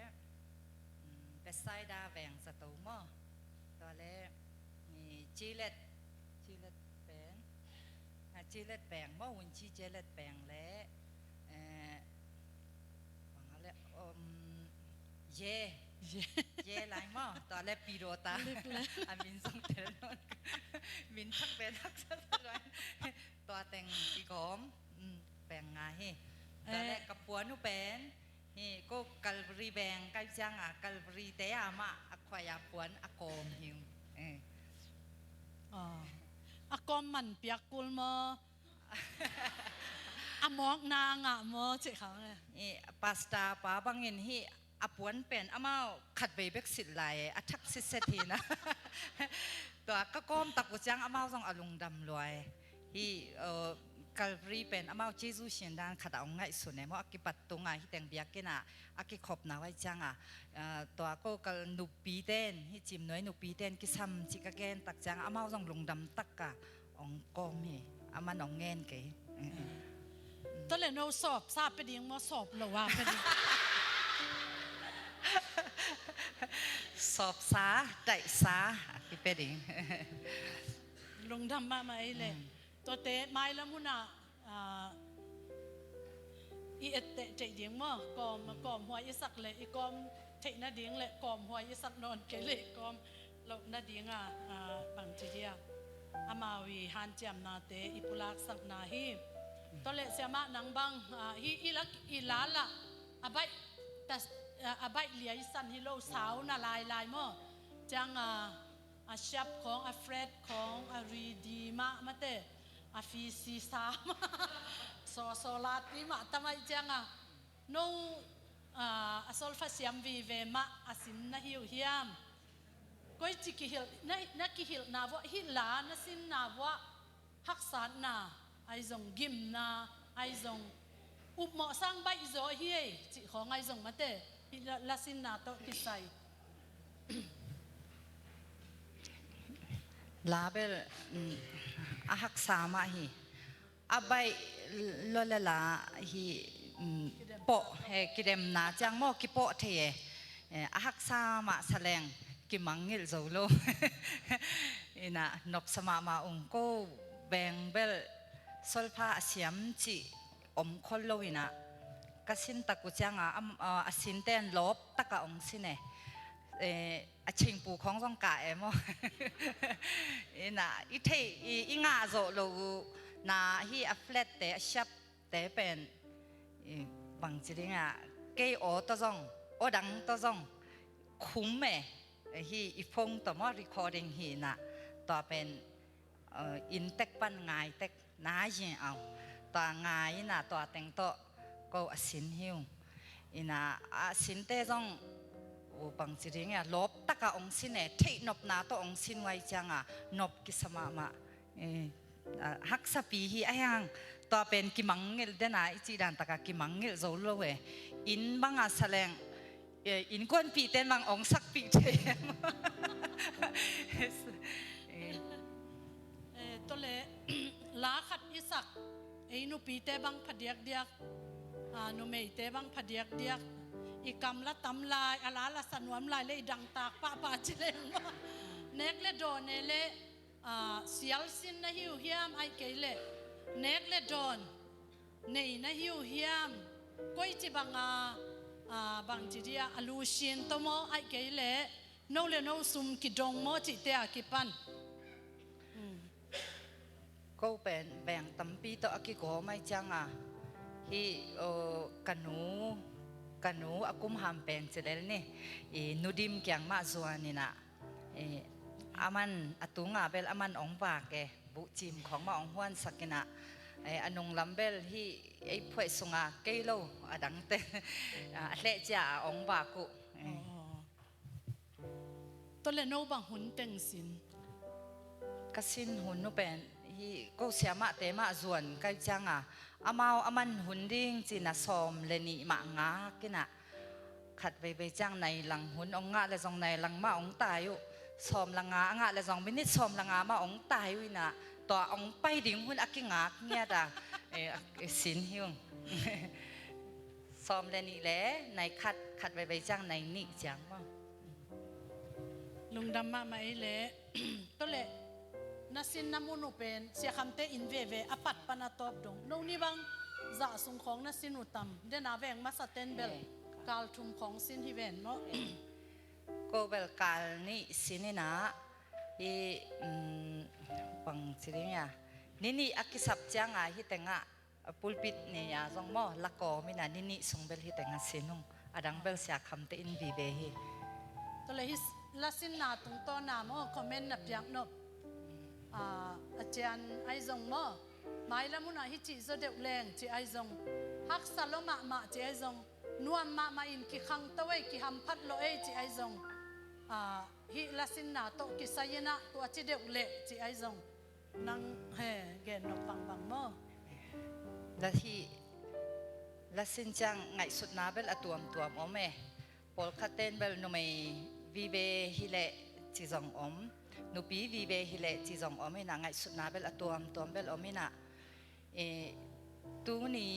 เบสไซดาแบงสตูมอตัวและมีจีเลตแบงจีเลตแบงมอวันจีเลตแบงและฟังอะไรเย่ไรมอตัวและปีโรตาอามินส่งเทเลนอนมินทักเป็นทักษะเลยตัวแต่งอีกอมแบงไงตัวและกับปัวนุเป็นนี่ก็กัลรีแบงกัลจังกัลรีเตะมาควายปวนอากอมหิวอากอมมันเปียกกุลมอมอกนางมอเจ้าเขาเนี่ยนี่ปาสตาป้าบางเงินที่อปวนเป็นอามาขัดใบเบกสิไหลอัทักสิเศทีนะตัวก็ก้มตักกุจังอามาส่งอารมณ์ดำลอยที่กัลรีเป็นอามาเจซูเชียนดานขัดเอาง่ายสุดเนี่ยเพราะกิปัตตรงไงที่แต่งเบียกินะอากิขบนาไว้จังตัวก็กัลนุปีเต้นที่จิมน้อยนุปีเต้นกิซ้ำจิกะเกนตักจังอามาส่งลงดำตักกะองกอมีอามาหนองเงินเก๋ตอนเรียนเราสอบทราบไปดิ้งมาสอบหรือว่าไปดิ้งสอบซาได้ซาที่เป็นดิลงดำมาไหมเลยตัวเตะไม้แล้วมุน่ะอีเอเตะใจดิ้งมั้งกอมหัวอีสักเลยอีกอมเทน่าดิ้งเลยกอมหัวอีสักนอนเกลี่ยกอมเราน่าดิ้งบางทีเดียอามาวีฮันเจียมนาเตอีปุลักสักนาฮีตัวเละเสียมานังบังฮีอีลักอีลาละอาใบแต่อาใบเหลียสันฮิโลสาวน่าลายมั้งจังอาชับของอาเฟรดของอารีดีมาเตอาฟิซีซาโซลาติมาทำไมจังโนอาโซลฟาเซียมวีเวมาอาสินนาฮิวเฮียมก็จิกิฮิลนักกิฮิลนาวะฮิลานาสินนาวะฮักษานาไอซงกิมนาไอซงอุบหมอสร้างใบโซเฮียจิของไอซงมาเตลาสินนาโตกิไซลาเบลอาฮักษามาฮีอาใบลลลาฮีโปเฮกิเดมนาจังโมกิโปเทอาฮักษามาแสดงกิมังเงิลโซโลอินะนบสมามาองโกแบงเบลโซลพาเสียมจิอมคนโลอินะกสินตะกุจังอาสินเตนลบตะกะองสิเนอาชิงปูของสงกาเอมอินะอีเทอีงาโซโลนาฮีอัฟเลตเตอชับเตเป็นบางจิริงะเกยโอตะซงโอดังตะซงคุ้มเมฮีอีฟงตัวมอรีคอร์ดิ้งฮีนะตัวเป็นอินเทคปันง่ายเทคน่าเยี่ยเอาตัวง่ายนะตัวแต่งตัวก็สินหิวอินะสินเตจงบางจิริงะลบตะกะองสินเนเทนบนาตัวองสินไว้จังนบกิสมาฮักสปีฮีไอยังตัวเป็นกิมังเงลเดน่าอีจีดันตะกะกิมังเงลโซโลเวอินบังอาแสดงอินกวนปีเต้นบางองสักปีเทมตัวเละลาขัดอิสักไอ้นุปีเตบังพเดียกเดียกนุเมยเตบังพเดียกเดียกอีกำละตำลายอาลาละสันวมลายเลยดังตากป้าเจริญว่าเนกเลโดเนเลเสียลสินนะฮิวเฮียมไอเกเลเนกเลโดนเนยนะฮิวเฮียมก้อยจิบังบางทีเดียอลูชินตัวโมไอเกเลโนเลโนซุมกิดงโมจิเตะกิปันก็เป็นแบ่งตั้มปีตัวอากิโกไม่จังฮีกันนูอากุมหามเป็นเจริญนี่นูดิมเกียงมาจวนนี่นะอามันอตุงเบลอามันองปากแกบุจิมของมาองหวนสักนะอันนงลำเบลที่ไอ้พวกสงเกโลดังเตเลจ่าองปากุตัวเลโนบังหุนเต็งสินกสินหุนนูเป็นที่ก็เสียมาเตมาจวนก็จังอามันหุ่นดิ้งจีน่ะซอมเลนี่มางากินะขัดไปจังในหลังหุ่นองงะเลยจงในหลังมาองตายอยู่ซอมหลังงางะเลยจงมินิซอมหลังงามาองตายอยู่นะตัวองไปดิ่งหุ่นอากิงาเนี่ยด่าสินหิว ซ้อมเลนี่แหละในคัดไว้จังในนี่จังมั้ง ลุงดำมาไอ้เละ ก็เลยนัสินน้ำมุนุเป็นเสียคำเตอินเวเวอปัดปนาตอบดงน้องนี่บังจะส่งของนัสินุตัมเดนาแวงมาสเตนเบลกาลทุมของสินฮิเวนเนาะ ก็เบลกาลนี่สินี่นะอีบังสิริยานี่อากิสับจังอ่ะฮิแต่งอ่ะปูลปิดเนี่ยยาจงมอละกอมินานี่ส่งเบลฮิแต่งอ่ะสินุงอดังเบลเสียคำเตอินวีเบฮี ก็เลยฮิลาสินนาตรงต้นน้ำอ๋อคอมเมนต์นับยังนบอาจารย์ไอซงมอไม่ละมุนฮิจิจะเดือดแรงจีไอซงฮักสโลมาจีไอซงนวมมาอินกิขังตะเวกิฮัมพัดโลเอจีไอซงฮิลาสินนาโตกิสายนะตัวจีเดือดเละจีไอซงนังเฮเกนนบบังมอ และที่และสินจังไงสุดนาเบลอตัวมอมเอพอลคัตเตนเบลนุไม่วีเบฮิเลจิจงอมนุปีวีเบฮิเลจิจงอมเอนะไงสุดนาเบลอตัวมเบลอมเอนะตูนี่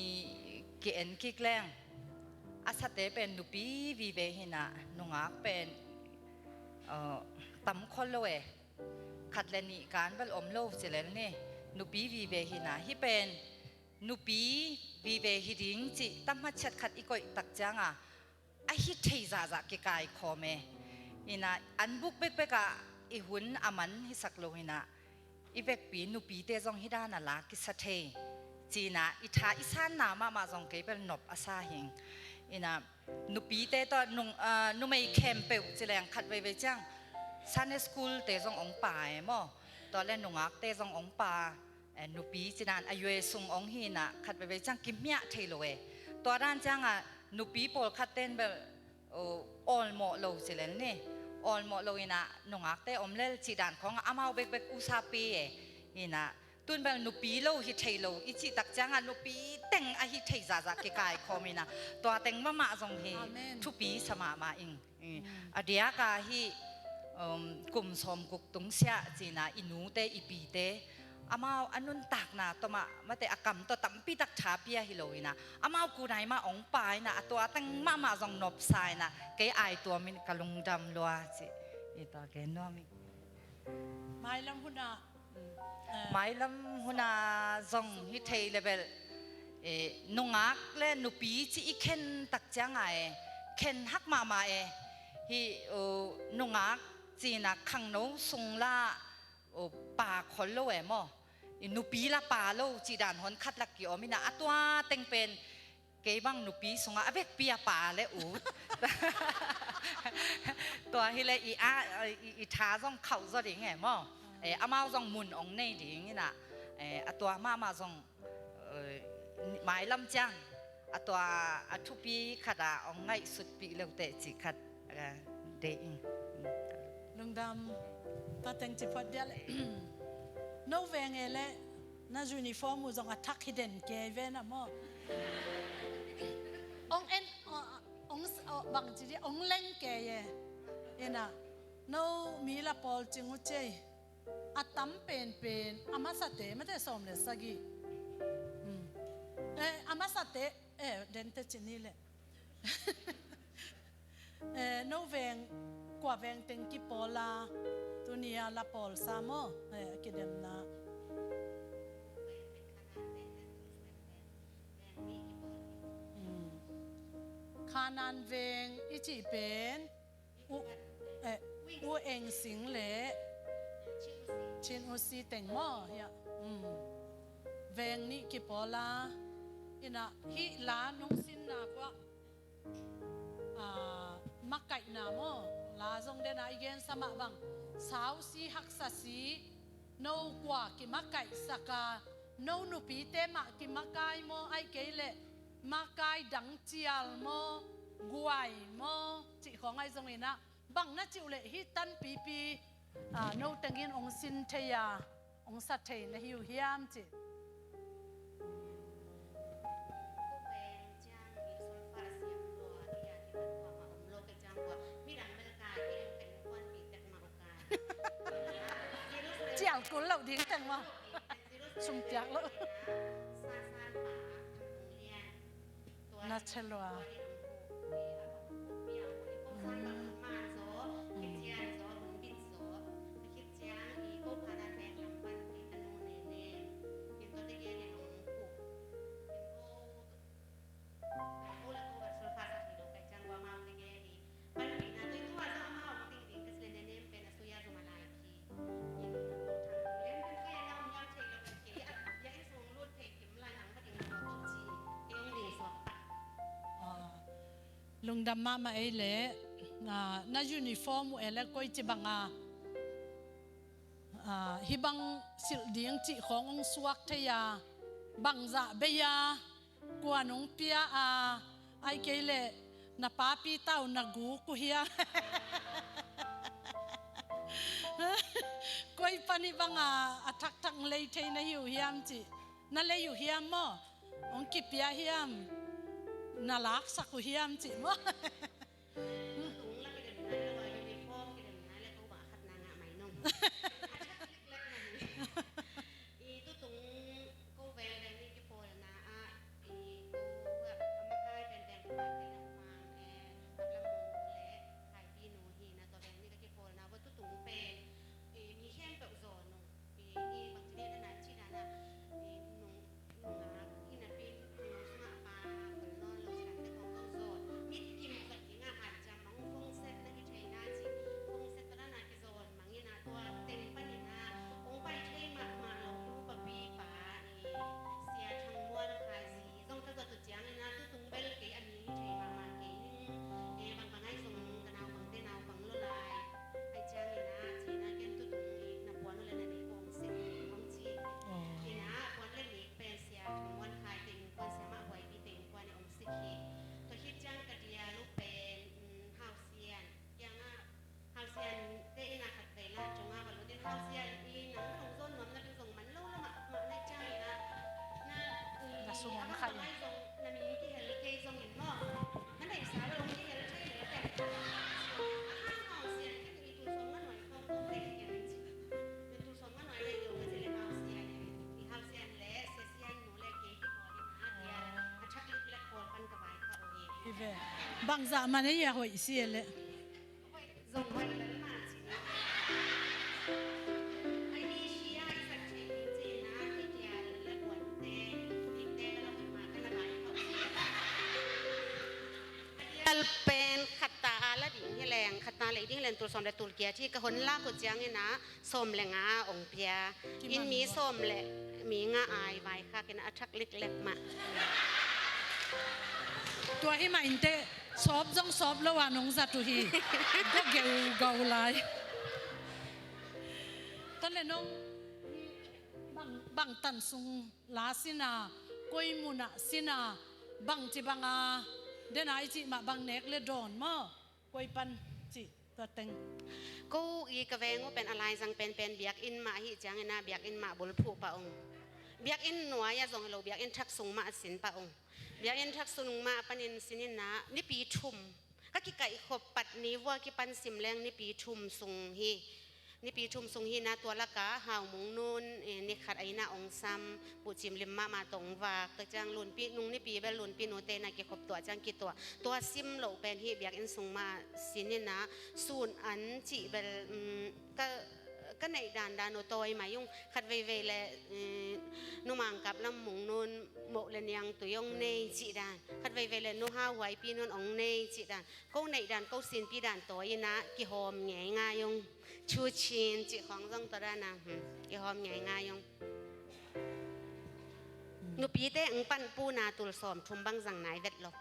เกณฑ์กิกแรงอาศัยเป็นนุปีวีเบฮินะนุงักเป็นตั้มคนเลยขัดเลนิการเบลอมโลเจเลนนี่นุปีวีเบฮินะที่เป็นนุปีวีเบฮิดิงจิตั้มมาชัดขัดอีกอยตักจังอ่ะไอฮิตเทซาจากกายคอเมอินะอันบุกเบกกะอีหุ่นอามันฮิสักโลหินะอีเบกปีนุปีเตจงฮิดานาลากิสเทจีนะอิทาอิสานนามาจงเกเป็นนบอาซาหิงอินะนุปีเตตอนนุไม่แคมเปลจิแรงขัดไว้จังซันเนสคูลเตจงองป่าเอมอตอนแรกนุงักเตจงองป่านุปีจีนันอายุสุงองหินะขัดไว้จังกิมเมียเทโลเอตัวด้านจังอ่ะนุปีโปลคัดเต้นแบบออลโมโลสิเลนนี่ออลโมโลอินะนุงักเตอมเลจีดันของอามาเบกอุซาปีอินะตุนแบบนุปีโลฮิเทโลอิจิตักจังอ่ะนุปีเต็งอาฮิเทซาจากกายคอมินะตัวเต็งมาจงเฮทุปีสมาอิงอเดียกาฮิกุมสมกุกตุงเสียจีนะอินูเตอีปีเตอามาอันนุนตักนะตัวมาแต่อากรรมตัวตั้มปีตักชาเปียฮิโลอินะอามากูไหนมาองปายนะตัวตั้งมาจงนบสายนะเกยไอตัวมินกะลุงดำลัวจิอีตัวเกนัวมิไม่ลำหุนาไม่ลำหุนาจงฮิเทเลเบลนุงักและนุปีจิอีเข็นตักจังไงเข็นฮักมาฮินุงักจีนะขังโนสุงละป่าคนโลเอมอนุปีละป่าโลจีดานหอนคัดลักกี่อมินะตัวเต็งเป็นเกบังนุปีสงอาเบกเปียป่าและอูดตัวฮิเลอีท้าต้องเข่าซะดิ่งไงมออามาต้องมุนองในดิ่งนี่นะตัวมาต้องหมายลำจังตัวทุปีขัดองไงสุดปีเร็วเตะจิขัดเดิงลุงดำตาเต็งจิพอดเดียเลยโนเวงเอเลน่ายูนิฟอร์มมูจงอัทักฮิเดนเกเวนะมอองเอ็นองบางทีองเล่งเกยเอ็นะโนมีละพอลจิงอุเจอัตัมเป็นอามาสเตไม่ได้สมเลยสักีอามาสเตเดนเตจินี่เลยโนเวงกว่าเวงเต็งกิปอลาตัวนี้ละปอลซามอกิเดมนะคานันเวงอิจิเป็นอูเองสิงเล่ชินอุซีเต็งมอเฮียเวงนี่กิปอลาอินะฮิลานุงสินนากว่ามักไก่นามอลาจงเดนไอเกนสมับังสาวสีหักษาสีโนกว่ากิมักไก่สกาโนนุปีเตมะกิมักไก่โมไอเกเลมักไก่ดังเจียลโมกวยโมจิของไอจงเองนะบังนัจิวเลฮิตันปีโนตังกินองสินเทียองสัตเทนฮิวเฮียมจิเจียงกุลเหล่าดิ้งแต่งมาสุ่มจากแล้ว นัชลัว ลุงดำมาเอเล่น่ายูนิฟอร์มเอเล่ก็จะบังฮิบังสิลดิงจิขององสวักเทียบังจะเบียกวนองเปียไอเกเล่นาป้าปีเต้านากูกุเฮียก็อีปนิบังทักทังเลยเทนหิวเฮียมจินั่นเลยอยู่เฮียมมั้งองกิเปียเฮียมน่ารักสักเฮียมจิมั้งสุมนค่ะบางจะมันเนี่ยหอยเสียเลยเป็นขัดตาละดิ่งที่แรงขัดตาเลยดิ่งแรงตัวสมและตัวเกียที่กระหนลากกดจังเนี่ยนะสมแรงงาองเปียอินมีสมแหละมีงาอายใบค่ะกินอัชักเล็กๆมาตัวที่มาอินเตสอบจ้องสอบแล้วว่าน้องสัตว์ทีก็เกี่ยวเกาไลตอนเล่นน้องบังตันซุงลาสินากุยมุนะสินาบังจิบังเดนไอจิมาบังเนกเลดอนมากุยปันจิตัวเต็งกูอีกระเวงว่าเป็นอะไรสังเป็นเบียกอินมาฮิจังนะเบียกอินมาบุลผูปะองเบียกอินหนัวยาส่งเราเบียกอินทักซุงมาสินปะองเบียกอินทักซุงมาปันินสินินะนี่ปีชุมก็กิไก่ขบปัดนี้ว่ากิปันสิมแรงนี่ปีชุมซุงฮีนี่ปีชุมซุงฮีนะตัวละกะหาวมุงนูนนี่ขัดไอนาองซัมปูจิมลิมมาตรงวากตะจังลุนปีนุงนี่ปีเบลลุนปีโนเตนะกิขบตัวจังกิตัวซิมเหลาเป็นฮีเบียกอินซุงมาสินินะสูนอันจิเบลก็ในด่านโนโตยมายุ่งขัดเวเลยนุมังกับลำมุงนูนโมเลนยังตัวยงในจีด่านขัดเวเลยนุฮาไว้ปีนนองในจีด่านก็ในด่านก็สินปีด่านตัวยินะกิหอมแง่ง่ายงชูชินจีของต้องตัวด้านนะกิหอมแง่ง่ายงนุปีเตอังปันปูนาตุลสอมทุมบังสังไหนเวทหลอก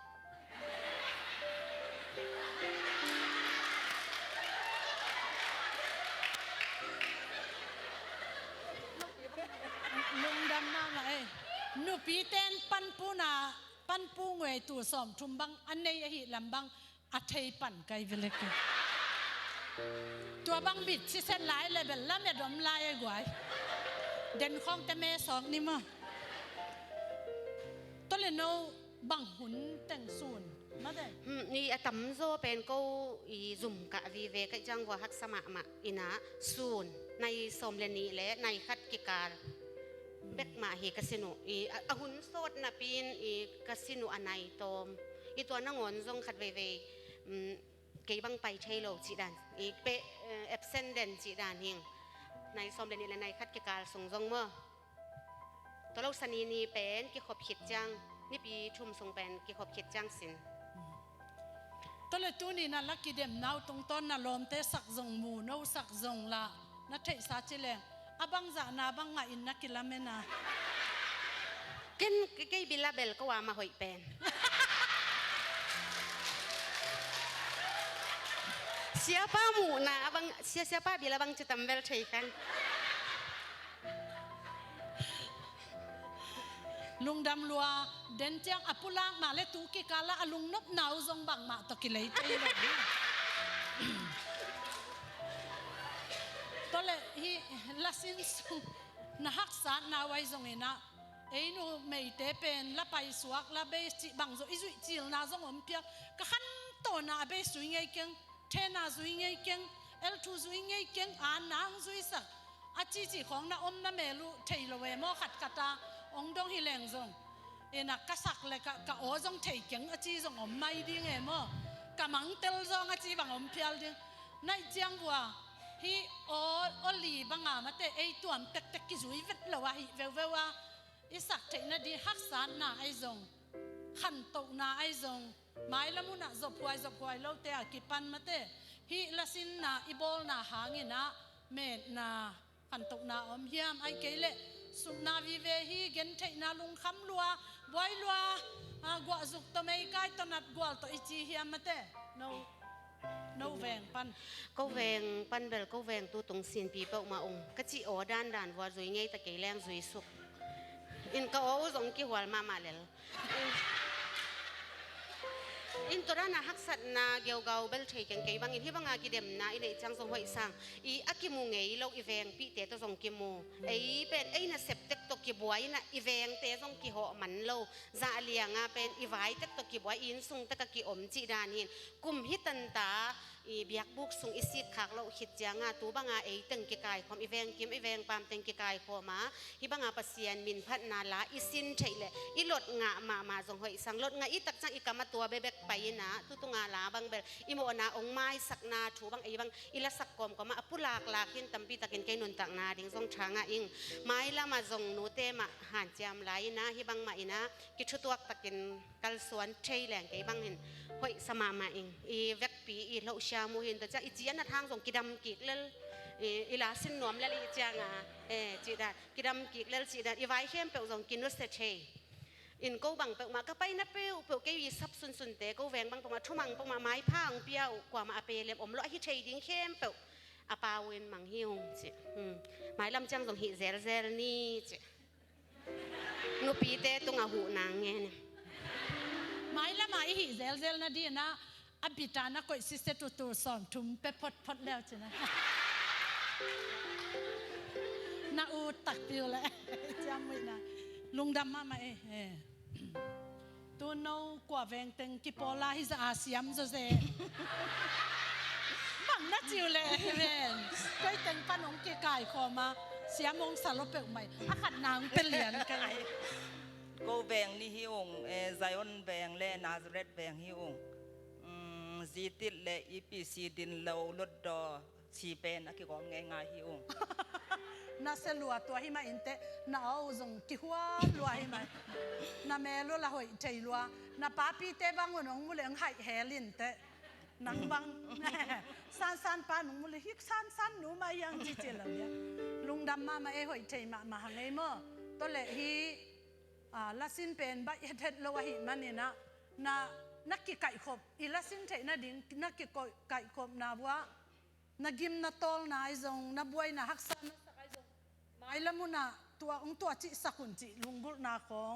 ลุงดำมาไหมนุปีเต้นปันปูนาปันปูงวยตัวสอมทุมบังอันในหิลำบังอัฐยปันไกเวลกตัวบังบิดที่เส้นหลายเลยเบลล่าเมดอมลายกว่าเด่นของแต่เมสองนี่มั้งตัวเลนโนบังหุนแต่งส่วนมาได้นี่ตั้มโซเป็นก็อีซุ่มกะวีเวกจังว่าฮักสมะมาอินะส่วนในสมเลนีและในคัดกิการ เบกมาฮีกสิโนอีอาหุนโซดนะปีนอีกสิโนอันไหนตอมอีตัวนั่งงอนซงขัดเวเกยบังไปใช่โลจีดันอีเปเอฟเซนเดนจีดันหิงในซอมเดนนี่และในคัดกิการส่งซงเมื่อตัวเราสนีนีเป็นกิขบขิดจังนี่ปีชุมทรงเป็นกิขบขิดจังสินตัวเลยตัวนี้น่ะลักกิเดมนาวตรงต้นน่ะลมเตสักซงมูนาวสักซงละนัทเทสาจิเลงอบังจะนาบังงาอินนักกิลาเมนากินเกยบิลลาเบลก็ว่ามาหอยเป็นsiapa mu na abang siapa bila bang cetambel cai kan ลุงดำลัวเดินเจียงอปุลางมาเลตูกิกาละอลุงนบหนาวซงบังมาตะกิเลยใจแบบนี้ตัวเลยฮีละสินสุนะฮักษานาไว้ซงเองนะไอ้หนูไม่เตเป็นละไปสวกละเบสิบังโซอิจุจิลนาซงอมเปียกขันโตนาเบสุยไงเก่งเทนาสุยไงเก่งเอลทูสุยไงเก่งอ่านนางสุยสักอาจีของนาอมนาเมลูเทยละเวมอขัดกตาองดงฮิเลงซงเอ็นักกษักเลยกะโอซงเทยเก่งอาจีซงอมไม่ดิ้งเอมอกะมังเตลซงอาจีบังอมเพียลดิ้งในเจียงวัวฮีโอลีบังอามาเตไอตัวมเต็กกิจุยเวทละวะฮีเวว่าอิสักเทนาดีฮักษานาไอซงขันโตนาไอซงหมายละมุนะจบควายเราเตะกิปันมาเตฮีละสินนาอิบอลนาหางินะเมดนาขันโตนาอมเฮียมไอเกเลสุนาวิเวฮีเกนเทนาลุงคำลัวบอยลัวกว่าจุกตะเมย์ไกตนัดกว่าตัวอิจีเฮียมมาเตno แวงปันก็แวงปันเบลก็แวงตัวตรงสินปีเปามาองก็จีอ๋อด้านว่าจุยไงตะเกยแรงจุยสุกอินก็อ๋อสงกี่หัวมาเลยอินตัวนั้นนะฮักษณะเกี่ยวกับเบลเชยกันเกี่ยบางอินที่บางอากิเดมนะอินไอจังสงหอยสังอีอากิมูไงเราอีเวงปีเตตัวสงกิมูไอเป็นไอน่ะเสพเตตัวกิบวยน่ะอีเวงเตสงกิหอมันเราซาเลียงอ่ะเป็นอีไว้เตตัวกิบวยอินสุงตะกะกิอมจีดานินกุมฮิตันตาอีเบียกบุกสุงอิสิขากเราขิดจังอ่ะตัวบางอาไอตึงกิกายความอีเวงกิมอีเวงปามตึงกิกายขอมาฮิบางอาปัสยานมินพัฒนาละอิสินเฉยเลยอีหลดงะมาสงหอยสังหลดงะอีตักจังอีกามาตัวเบเบกไปนะตุงาลาบังเบลอิโมนาองไม้สักนาถูบังไอบังอิละสักกอมก็มาปุลากลากินตัมปีตะกินไกนุนตักนาดิ่งทรงช้างอิงไม้ละมาจงนูเตมาหันจามไหลนะฮิบังมาอินะกิชุตัวตะกินกัลสวนเชยแหลงไกบังเห็นหอยสมามาอิงอีเวกปีอีเลาชามูหินแต่จะอิจียนทางส่งกิดำกิกเลอีลาสินนวมเลอีจางจีดากิดำกิกเลจีดาอีไว้เข้มเปลส่งกินนุสเชยอินก็บังเปมาก็ไปนับเปลเกยซับสุนเตก็แหวงบังปมาทุ่มังปมาไม้ผ้าองเปียวกว่ามาเปเลมอมล้อฮิเชยดิ้งเข้มเปลอาปาเวนมังฮิวจิไม้ลำจังส่งฮิเซลนี่จินุปีเตตุงอาหูนางเงี้ยไม้ละไม้ฮิเซลนะดีนะอบิตานะก็อิสิเตตัวสอนทุ่มเปพดแล้วจินะนาอูตักติวเลยจำไว้นะลุงดำมาตัวน้ากว่าแวงเต็งกิโปลาฮิซาอาเซียมจะเซ่บังนัดจิวเลยเวนก็เต็งป้านงเกไก่ขอมาเสียมงสารเปลใหม่อาขัดนางเป็นเหรียญกันก็แวงนี่ฮิองไซออนแวงและนาซาเรตแวงฮิองจีติดและอีพีซีดินเราลดดอชีเป็นนักกองง่ายฮิองน่าเสลัวตัวหิมาอินเตน่าเอาจงกิหัวลัวหิมาน่าเมลุละหอยใจลัวน่าป้าปีเตบังวนงมุเลงไห้เฮลินเตนังบังสันป้าหนุ่มมุเลฮิกสันหนูมายังจิเจลเนี่ยลุงดำมาหอยใจมาหังไงมั้งตัวเละฮีละสินเป็นใบเห็ดลัวหิมันเนี่ยนะนักกิไก่ขบอีละสินใจน่าดิ้งนักกิไก่ขบน่าบัวนักกิมน่าตอลน่าไอซงน่าบวยน่าฮักซันไอ้ละมุนะตัวจิสักุนจิลุงบุญนาของ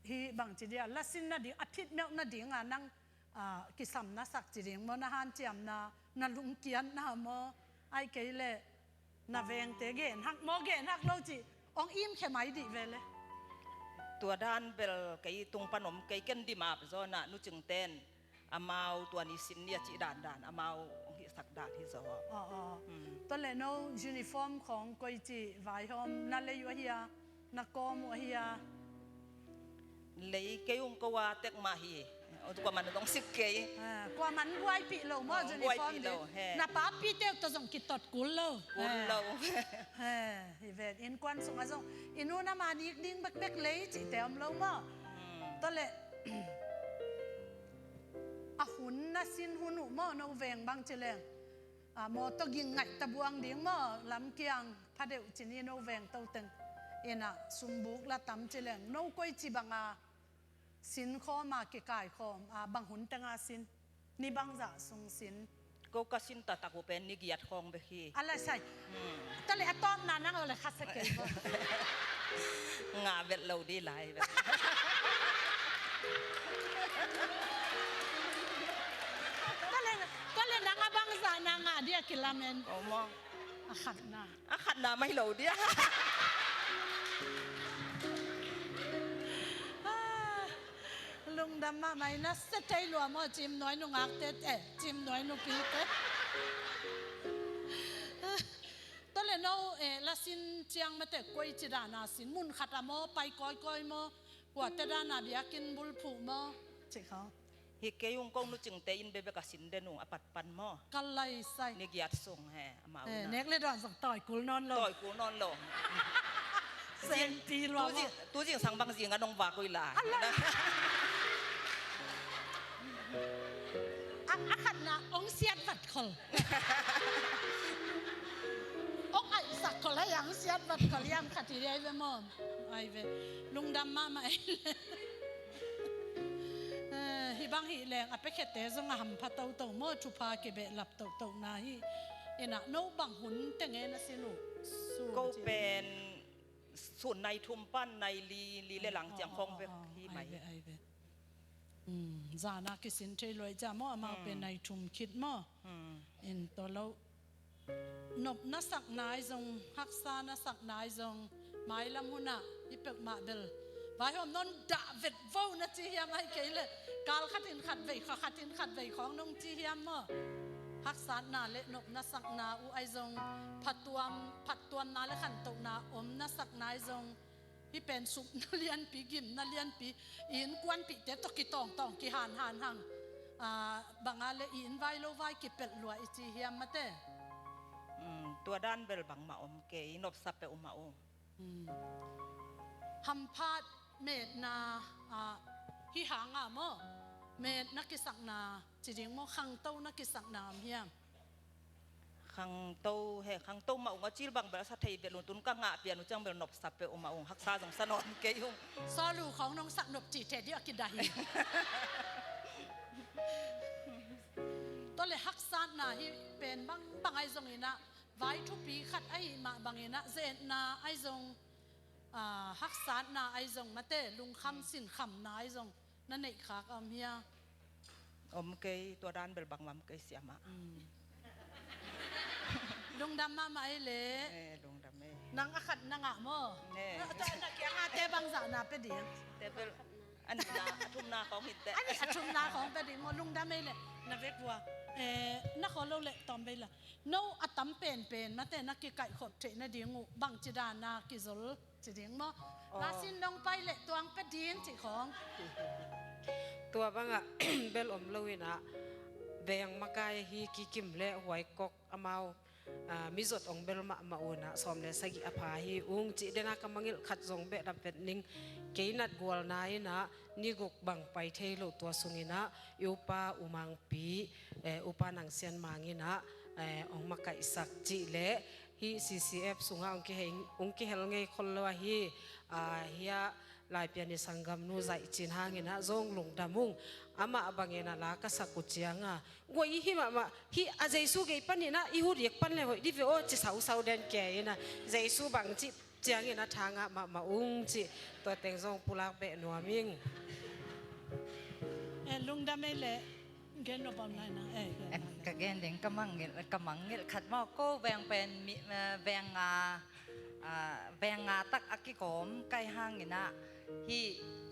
ฮีบางจีเดียละสินนาดิ่งอาทิตย์เมื่อนาดิ่งนั่งกิสามนาสักจีดิ่งมันหันเจียมนาลุงเกียนนาโมไอเกยเลนาเวงเตเกนฮักโมเกนฮักโลจิองอิมแค่ไม่ดีเวลตัวด้านเบลไกตุงปนมไกกันดีมาปะโซนะนุจึงเต้นอามาวตัวนี้สินเนี่ยจีด่านอามาว สักดาที่ซอ อ๋อตัวเลนยูนิฟอร์มของกุยจีไว้หอมนั่นเลยอยู่เฮียนักกอมเฮีย เลยเกยุงก็ว่าเต็กมาฮีเอาตัวมันต้องสิบเกย กว่ามันไว้ปีโลมอยูนิฟอร์มเดียวนับป้าปีเดียวตัวส่งกิตตดกุลโล กุลโล ฮิเวดอินควันส่งมาส่งอินูนามานิกดิ้งเบ็กเลยจีเต็มโลมอตัวเลอะหุ่นน่ะสินหุ่นมอโนเวงบางเจเลงมอตกิงไงตะบวงดิ้งมอลำเกียงพะเดวจินีโนเวงเต้าตึงเอ็น่ะสุมบุกละตำเจเลงโนกุยจีบังอาสินข้อมาเกไก่คอมบางหุ่นตังอาสินนี่บางจะส่งสินก็กสินตะตะกูเป็นนิกยัดของเบคีอะไรใช่ตอนแรกต้อมนานั่งเอาเลยคัดสเกลงาเวทเราดีหลายแบบก็เลยนังบางสานางเดียกิลาเมนโอ้มองขัดนา ไม่เราเดียลุงดำมาไหมนะสเตย์ลัวมอจิมน้อยนุ่งอักเตะจิมน้อยนุ่งปีเตะตอนเลยน้องละสินเจียงมาแต่กวยจิดานาสินมุนขัดมอไปก้อยมอกว่าแต่ดานาเบียกินบุลผูมอเจ้าเขาฮิเกยุงกงนุจิงเตอินเบเบกสินเดนุงอปัดปันมอกันเลยใส่นิกยัดส่งแห่มาเน็กเลยดอนสั่งต่อยกูนอนลงเซนตีลัวตัวจริงสั่งบางสิ่งกันน้องวากุยลาขัดนะองเสียดบัดคอลองไอสักคอลให้ยังเสียดบัดคอลยังขัดที่ได้เวมอมไอเวลุงดำมาไหมฮิบังฮิแรงอเปกเตจงหำพัดเต่าโมชุพาเกเบหลับเต่านาฮิเอ็น่ะโนบังหุนแต่เงินสิลูก็เป็นส่วนในทุ่มปั้นในลีเลหลังจังคงไปที่ไหมจานักสินเทลอยจะมอมาเป็นในทุ่มคิดมอเอ็นตัวเรานบนัสักนายจงฮักษานัสักนายจงไม้ลำหุน่ะฮิเป็กมาเบลไปหอมนนด่าเวทว้านะจีเฮียไม่เกยเลยกาลขัดอินขัดเวยขัดอินขัดเวยของน้องจีเฮียมอฮักษานาเละนบนัสักนาอุไอจงผัดตัวนาเละขันตกนาอมนัสักนายจงพี่เป็นสุกนัเลียนปีกิมนัเลียนปีอินกวนปีเตตกิตองกิหันหังบางอะไรอินไวโลไวกิเป็ดลวยจีเฮียมมาเต้ตัวด้านเบลบังมาอมเกยนบสับไปอมมาองฮัมพาดเมดนาฮิหางมอเมดนักกิสักนาจริงๆมอขังเต้านักกิสักนามเฮียมขังเต้าขังเต้ามาองจิลบังเบลสัตย์เบลุนตุนกังะเปียนุจังเบลนบสับไปอมมาองฮักษาจงสนอนเกยุงซอลูของน้องสักนบจีเทเดียกินได้ตัวเลยฮักษานาฮิเป็นบางไอจงอินะไว้ทุกปีขัดไอมาบางอินะเจนนาไอจงฮักษานาไอจงมาเตลุงคำสินคำนาไอจงนั่นเองค่ะอมเฮียอมเกยตัวด้านเบลบังมัมเกยเสียมาลุงดำมาไหมเล่ลุงดำนางขัดนางอ่ะโม่แต่นักยังอาเตบังสานาเป็ดดิแต่เบลอันนี้นะทุ่มนาของหินแต่อันนี้ทุ่มนาของเป็ดดิโมลุงดำไม่เลยนักเวกว่านักขอเราเละตอมไปละโนอัตตั้มเป็นมาแต่นักกิไก่ขดเทนดิงูบังจิดานากิจลจิดิงโมลาสินดงไปเละตัวเป็ดดิงจิของตัวบังอะเบลอมลุยนะแบงมากายฮีกิกิมเละหวยกกอมามิจดองเบลมาอุนะสอมเลสกิอภาฮีองจิเดนักมังอิลขัดจงเบดับเป็ดนิงเกยนัดกัวลนายนะนิกุกบังไปเทโลตัวสุงินะอุปาอุมังปีอุปานังเซียนมังินะองมากายสักจิเลฮี CCF สุงาองค์เฮลเงยคนละฮีฮีลายเปียนิสังกัมนูใจจินหางินะจงลงดามุงอามาบังเงินะลากสักกุจียงอ่ะว่าอีหิมาฮีอาเจสุเกยปันนี่นะอีหูเรียกปันเลยว่าดิเวโอจิสาวเดนแก่นะเจสุบังจิเจียงงินะทางอ่ะมาอุ้งจิตัวเต็งจงปุลักเบนัวมิงลุงดำไม่เละเกนอบอมไลนะกะเกนเด้งกำมังเงขัดมอก็แบงเป็นแบงตักอักกิโกมใกล้ห้างนี่นะฮี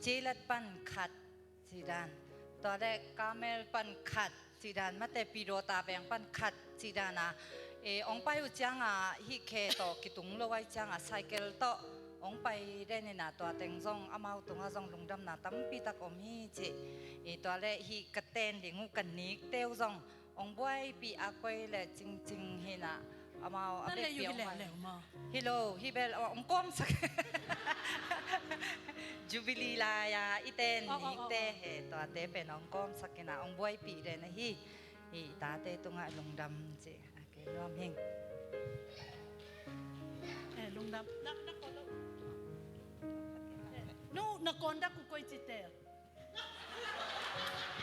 เจลัดปันขัดสีดานตอนแรกกาเมลปันขัดสีดานมาแต่ปีโรตาแบงปันขัด จีดานะองไปอุจังฮิเคโตกิตุงโลไว้จังไซเคิลโตองไปได้ในนาตัวเต็งซองอามาตุงอาซองลุงดำนาตั้มปีตะกอมฮีจีตัวเล่ฮิกระเตนดิงูกันนิกเตียวซององบวยปีอาควยเล่จริงๆเฮนะอามาอาเบเปียวมาฮิโลฮิเบลองก้มสักจูบิลีลายาอีเตนนิกเตเหตัวเตเป็นองก้มสักนะองบวยปีเดนะฮิตาเตตุงอาลุงดำจีโอเครวมเฮงลุงดำนักคนละนู่นนักคนดักกุกอยจิตเตอ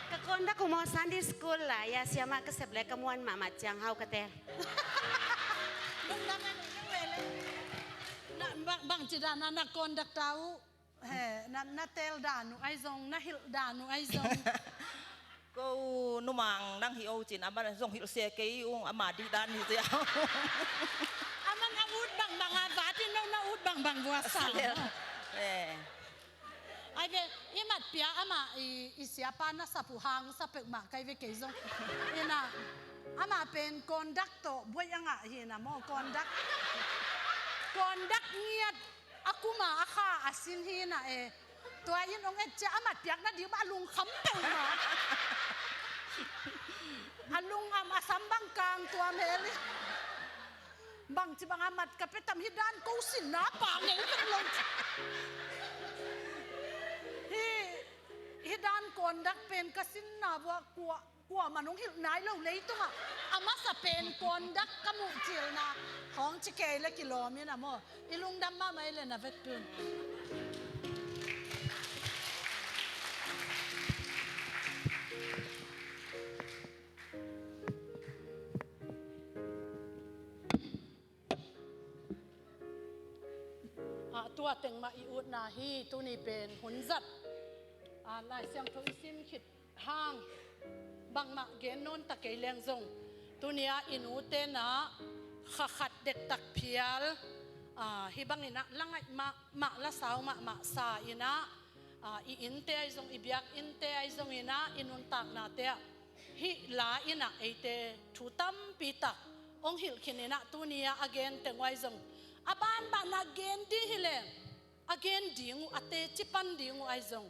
Kakonda ko mo Sunday school lah ya siapa kesebelah kemuan mama jang hau kete. Nung naman nung wele. Na bang cida na kondak tahu. Na tel danu aizong na hil danu aizong. Kau numang nang hiu cina aman zong hiu sia kei ung amadi dan hiu ya. Aman awud bang avati na ud bang buasa. Ai ve imat pia ama siapa na sa puhang sa pekma kai ve keizong ina ama pen conductor boy anga hina mo conduct ngiat aku ma akha asin hina tua yin ong etja amat piak na di ba alung khampeng ma alung am asambang kang tua meli bang ci bang amat kapetam hidan ko sin na pa ngel long hidan kondak pen kasin na wa kwa manong hil nai lo lei to nga ama sa pen kondak kamu chil na hong chike le kilomi na mo ilung dam ma mai le na vet tun tua teng ma iut na hi tu ni pen hunzat lai siang to isim khit hang bang ma gen non ta ke leng zong tunia inu te na khat dek tak phial hi bang ina langai ma la saw ma sa ina I in te ai zong ibyak in te ai zong ina inun tak na te hi la ina ate thu tam pi tak ong hil khinina tunia again tengwai zong aban ba na gen di hileng again dingu ate chipan dingu ai zong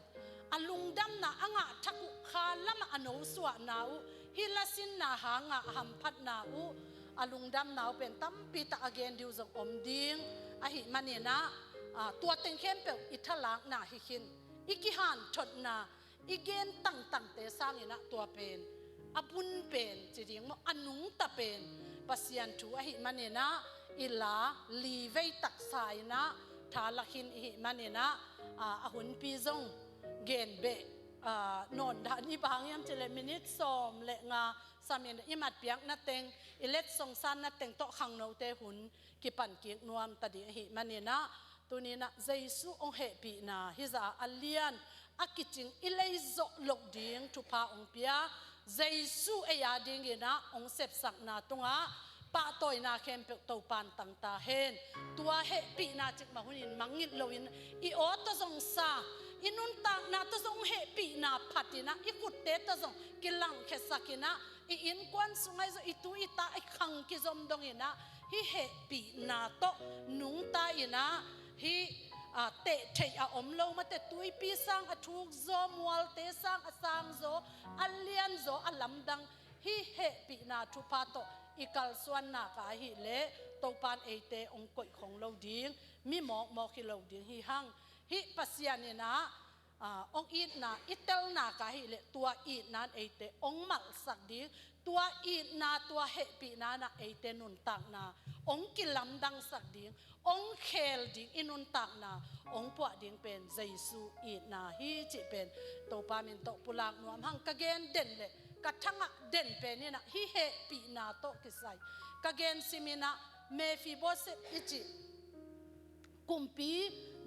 alungdam na anga thaku khalama ano suwa nau hilasin na hanga hampat nau alungdam nau pen tampi ta again diu zong omding ahi manina tua teng kempe ithalang na hikin ikihan thot na igen tang te sangina tua pen abun pen chiding mo anung ta pen pasian thu ahi manina ila livei tak saina thalakin hi manina ahun pi zong gen be non da ni bang yam chele minute som le nga samin imat piak na teng ilet song san na teng to khang no te hun ki pan ki nuam ta di hi manina tunina jaisu ong he pi na hiza alian akiching ilei zo lok ding thu pa ong pia jaisu e ya ding ina ong sep sak na tunga pa toy na khem pe to pan tang ta hen tua he pi na chik ma hunin mangit loin I oto zong sa inun tang na to zong he pi na phatina ikut te to zong kilang khesakina I in kwan sungai zo itu ita I khang ki zom dong ina hi he pi na to nung ta ina hi te thei a om lo ma te tui pi sang a thuk zo mual te sang a sang zo alian zo alam dang hi he pi na thu pa to ikal suan na ka hi le to pan ate ong koi khong lo ding mi mo ki lo ding hi hang hi pasian na ong it na itel na ka hi le tua it nan ate ong mal sak ding tua it na tua he pi na na ate nun tak na ong kilam dang sak ding ong khel ding inun tak na ong pwa ding pen jaisu it na hi chi pen to pa min to pulang nuam hang ka gen den le kathanga den pe ni na hi he pi na to kisai kagen simina Mephiboseth ichi kumpi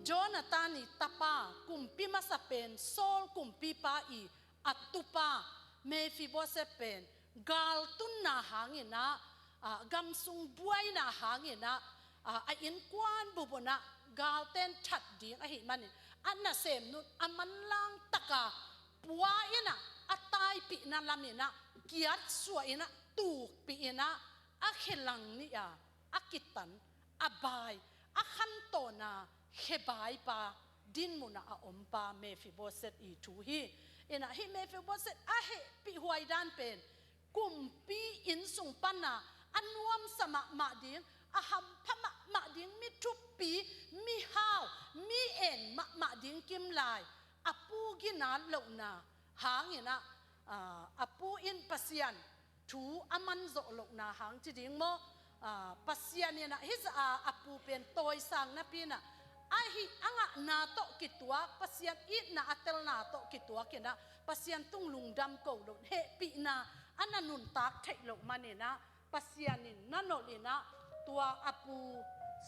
Jonathan I tapa kumpi masapen Saul kumpi pa I atupa Mephiboseth pen gal tun na hangina gamsung buai na hangina a in kwan bubona gal ten chat ding a hi manin anna sem nut aman lang taka puwa ina atay pi na lamina kiat suwa ina tu pi ina a khilang ni a kitan a bai a khan to na hebai pa din muna a ompa Mephibosheth i thu hi ina hi Mephibosheth a he pi huai dan pen kumpi in sung pana anuam sama ma ding aham phama ma ding mi thupi mi hau mi en ma ding kim lai apu gina lo na hangina apu in pasian thu aman zo lo na hang chi ding mo pasian ina his apu pen toy sang na pina ahi anga na to kitwa pasian it na atel na to kitwa kena pasian tung lungdam ko lo he pi na ananun tak thei lo manena pasianin nanolina tua apu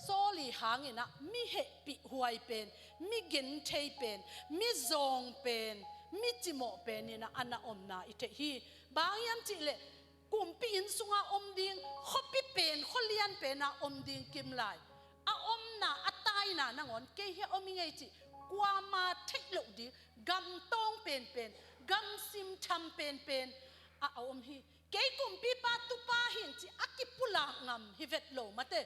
soli hangina mi he pi huai pen mi gen thei pen mi zong pen mi chimo pen ina ana omna ite hi bangyam chi le kumpi in sunga omding khopi pen kholian pen na omding kimlai a omna atai na nangon ke hi omingai chi kwa ma thei lo di gam tong pen pen gam sim tham pen pen a om hi ke kumpi pa tu pa hin chi akipula ngam hi vet lo mate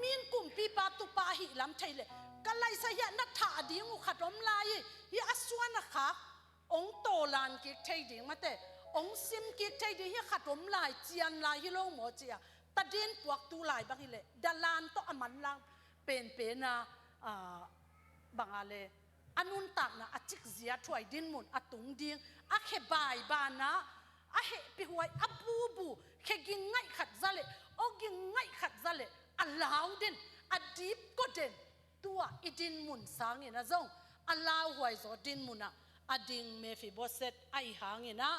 min kumpi pa tu pa hi lam thaile kalai sa ya na tha ding u khatom lai hi aswana kha ong to lan ki thai ding mate ong sim ki thai di hi khatom lai chian lai hi lo mo chia ta den puak tu lai bang hi le dalan to aman lang pen pen na bangale anun tak na achik zia thwai din mun atung ding a khe bai ba na a he pi huai abubu khe ging ngai khat zale o ging ngai khat zale allow den a deep ko den tua idin mun sang ina zong allow huai zo din muna ading Mephibosheth ai hang ina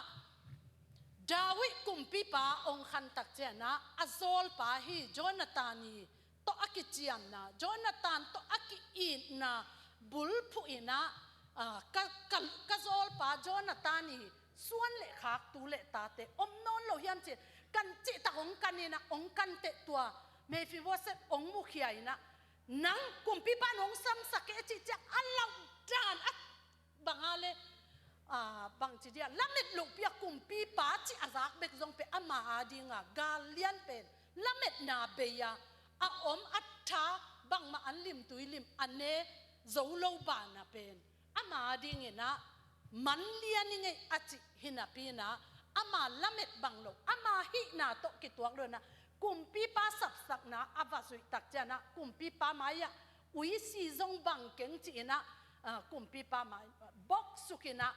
Dawi kumpi pa ong khan tak chena azol pa hi Jonathan to akichiam na Jonathan to aki in na bulphu ina ka zol pa Jonathan suan le khak tu le ta te om non lo hiam che kan chi ta ong kan ina ong kan te tua Mephibosheth ong mu khiai na nang kumpi pa nong sam sak e chi chak alau dan at bangale bang chi dia lamet lu pia kumpi pa chi azak bek zong pe ama adinga galian pen lamet na beya a om atta bang ma an lim tuilim ane zolo ba na pen ama adingena man lian ni ngai achi hinapina ama lamet banglo ama hi na to kitwak lo na kumpi pa sap sak na avasui tak jana kumpi pa maya ui si zong bang keng chi na kumpi pa ma bok sukina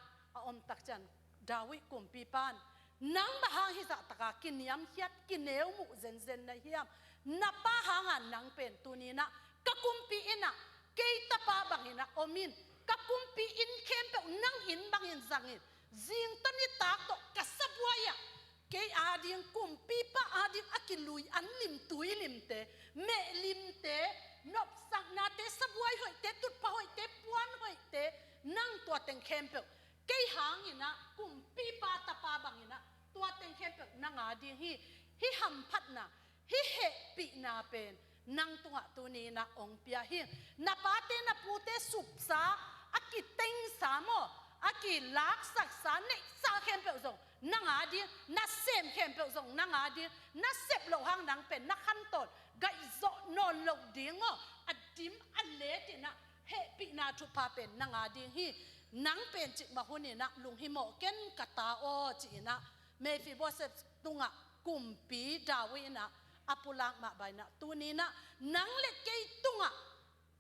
om tak jan dawi kumpi pan nang bahang hi za taka kiniam hiat kineu mu zen zen na hiam na pa hangan nang pen tunina ka kumpi ina keita pa bangina omin kakumpi in kempe nang in bangin zangin zing tani tak to kasabwaya ke ading kumpi pa ading akilui an lim tui limte me limte nop sang na te sabwai hoi te tut pa hoi te puan hoi te nang to teng kempe ke hangina kumpi pa ta pa bangina to teng kempe nang ading hi ham phat na hi he pi na pen nang tunga tuni na ong pia hi na pate na pute supsa aki teng samo aki lak sak sa ne sa khem pe zong nang adi na sem khem pe zong nang adi na sep lo hang nang pen na khan ton gai zo non lo dingo adim ale ti na he pi na thu pa pen nang adi hi nang pen chi ma huni na lung hi mo ken kata o chi na Mephibosheth tunga kumpi dawi na apulang ma bai na tuni na nang le ke tunga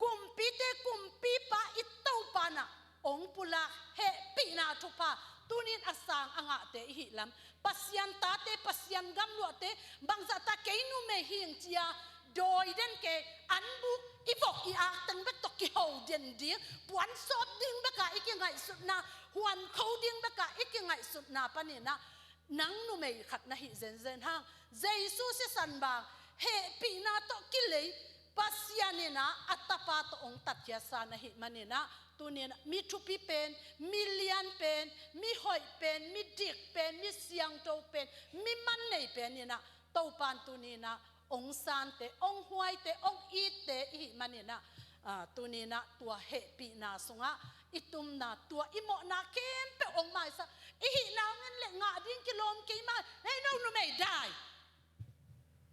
kumpi te kumpi pa ito pa na ong pula he pi na thupa tunin asang anga te hi lam pasyan ta te pasyan gam lo te bangza ta ke nu me hing chia doi den ke anbu ipok I ak tang be to ki ho den di puan sop ding be ka ikingai sut na huan khou ding be ka ikingai sut na panina nang nu me khat na hi zen zen hang jesu se san bang he pi na to kilei pasyanina atapa to ong tatya sana hi manina tunina mi thupi pen million pen mi hoi pen mi dik pen mi siang to pen mi man nei pen ina to pan tunina ong san te ong huai te ong I te hi manina tunina tua he pi na sunga itum na tua imo na kem pe ong mai sa hi na ngan le nga ding kilom ke ma hey no no me dai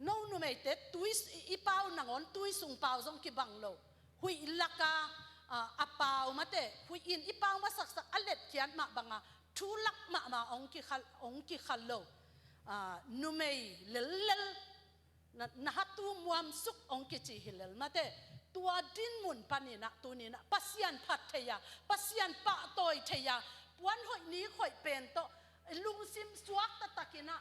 no nu mai te tui I pau nangon tui sung pau zong ki bang lo hui ilaka a pau mate hui in I pau ma sak sak alet kian ma banga thu lak ma ong ki khal lo nu mai lel na hatu muam suk ong ki chi hilal mate tua din mun panina tunina pasian phat theya pasian pa toy theya puan hoi ni khoi pen to lung sim suak ta takina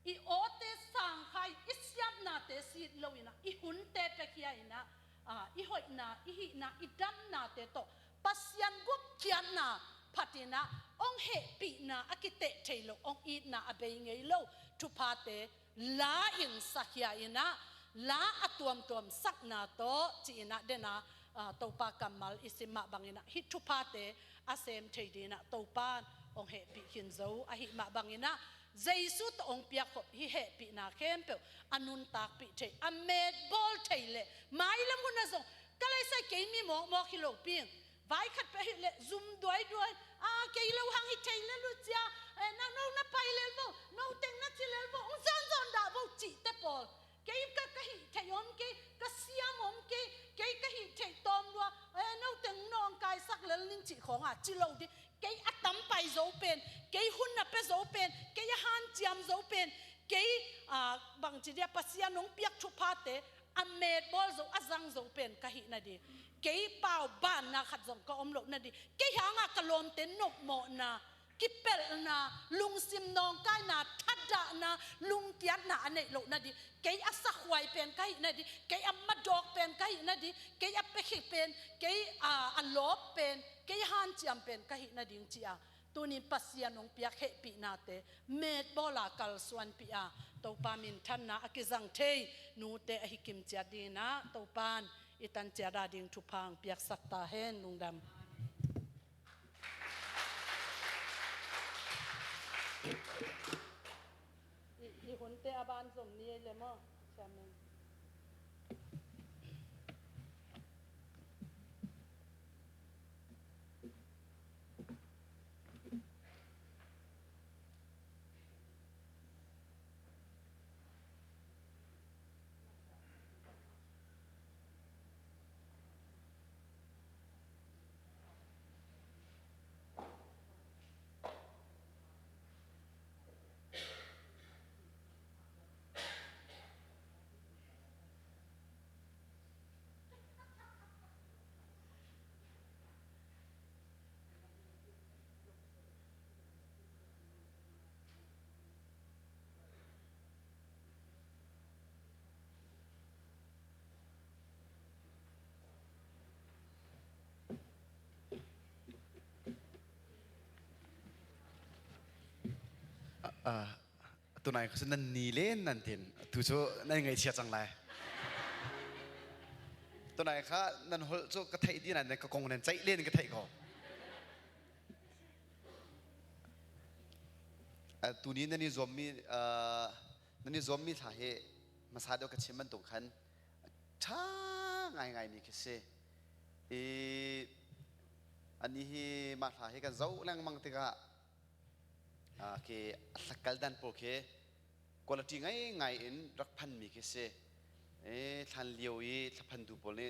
I ote sang khai isyap na te si loina I hun te pe kia ina I hoi na I hi na I dam na te to pasian gup kian na patina ong he pi na akite thailo ong I na abei ngei lo tu pa te la in sakya ina la atuam tuam sak na to chi ina dena topa kamal isima bangina hi tu pa te asem theidina topa ong he pi hin zo a hi ma bangina Jesu to ong pia ko hi he pi na kem pe anun tak pi the a med bol theile mai lam gun zo kalai sai ke mi mo khilo ping vai khat pe le zum doi ke lo hang hi theile lu chia na pai le bo no teng na chi le bo ong zon da bo chi te pol ke ka hi thayom ke ka siam om ke ka hi thai tom lo no teng nong kai sak le nin chi khong chi lo di ke atam pai zo pen ke hun na pe zo pen ke han chiam zo pen ke bang chi dia pasia nong piak thu pha te amet bol zo azang zo pen ka hi na di ke pau ban na khat zong ka om lo na di ke hanga kalom te nok mo na kipel na lung sim nong kai na thada na lung tiat na ane lo na di ke asa khwai pen kai na di ke amma dog pen kai na di ke apekhi pen ke a lop pen ke han chiam pen kai na ding chia tunin pasian nong piak he pi na te met bola kal swan pi a to pa min than na akizang thei nu te hikim chia di na to pan itan chia da ding thu phang piak sakta hen lungdam I hunte aban som ni le mo chamenตัวไหนเขาจะนั่นนีเล่นนั่นเองตัวโจนั่นไงเชียจังไรตัวไหนคะนั่นหัวโจกระไทยที่นั่นเนี่ยก็คงนั่นใจเล่นกระไทยเขาตัวนี้นั่นนี่ซอมมี่นั่นนี่ซอมมี่ถ่ายมาซาเดียวกับชิมันตุกันช้าง่ายๆมีแค่เสียอันนี้มาถ่ายกันเจ้าแรงมังติกะke sakal dan po ke quality ngai in rak phan mi ke se than liu yi thaphan du pol ne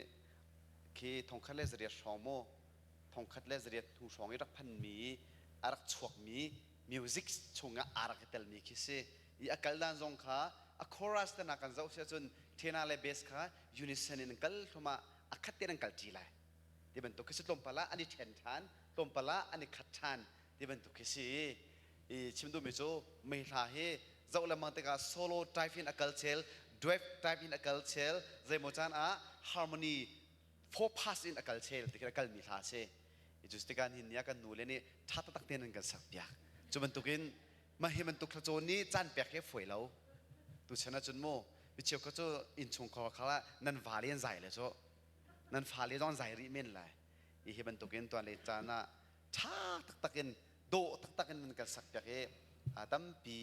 ke thongkhat le zria shomo thongkhat le zria thu shong rak phan mi arak chuak mi music chunga arak tel mi ke se I akal dan zong kha a chorus ta na kan zau se chun thena le bass kha unison in kal thoma akhat te nang kal chi lai ti ban to ke se tom pala ani then than tom pala ani khat than ti ban to ke seชิมดูมิโซไม่ลาเฮเจ้าละมันติกาโซโล่ไทป์อินอักเชลดวฟไทป์อินอักเชลเจมจานฮาร์โมนีโฟพัสอินอักเชลติกากัลมิลาเซจุดที่การหินยากันนูเลนี่ทัดตักเตียนกันสักเปียกจุดมันตุกินมาเห็นมันตุกขจรนี้จันเปียกแค่ฝอยแล้วตุชนะจุนโมวิเชียวก็จะอินชงคอเขาละนั่นฟาเลียนใส่เลยโซนั่นฟาเลียนต้องใส่ริเมนเลยอีเห็นมันตุกินตัวเลจานะทัดตักกินโดตักกันมันกันสักเปียกตั้มปี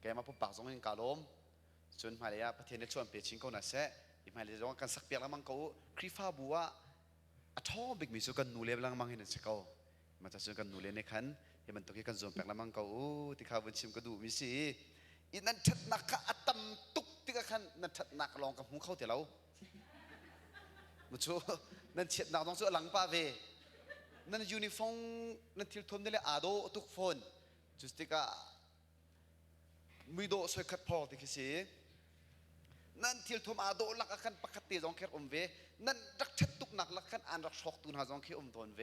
แกมาปุ๊บปากสองหินกาลมส่วนมาเลยประเทศในช่วงเปียชิงเขาหน้าเสะอีมาเลยร้องกันสักเปียกแล้วมังเขาครีฟ้าบัวอัทอบิกมีส่วนกันนูเล็บแล้วมังเห็นเสกเขามาจากส่วนกันนูเล็บในขันเห็นมันตัวแกกันส่วนเปียกแล้วมังเขาที่ข้าววันชิมก็ดูมีสิอีนั้นชัดนักอัตมตุกติ ติกะคันนั่นถัดหนักลองกับหูเข้าแต่เรามันชัวนั่นเฉียดหนักต้องชัวหลังป้าเวนั่นยูนิฟอร์มนั่นทิลทมนี่แหละอาโดทุกคนจุดติกะมีโดสวยขัดพอติกสินั่นทิลทมอาโดลักคันปกติจงแค่เวนั่นรักเช็ดตุกหนักลักคันอันรักช็อกตุนหาจงแค่ตนเว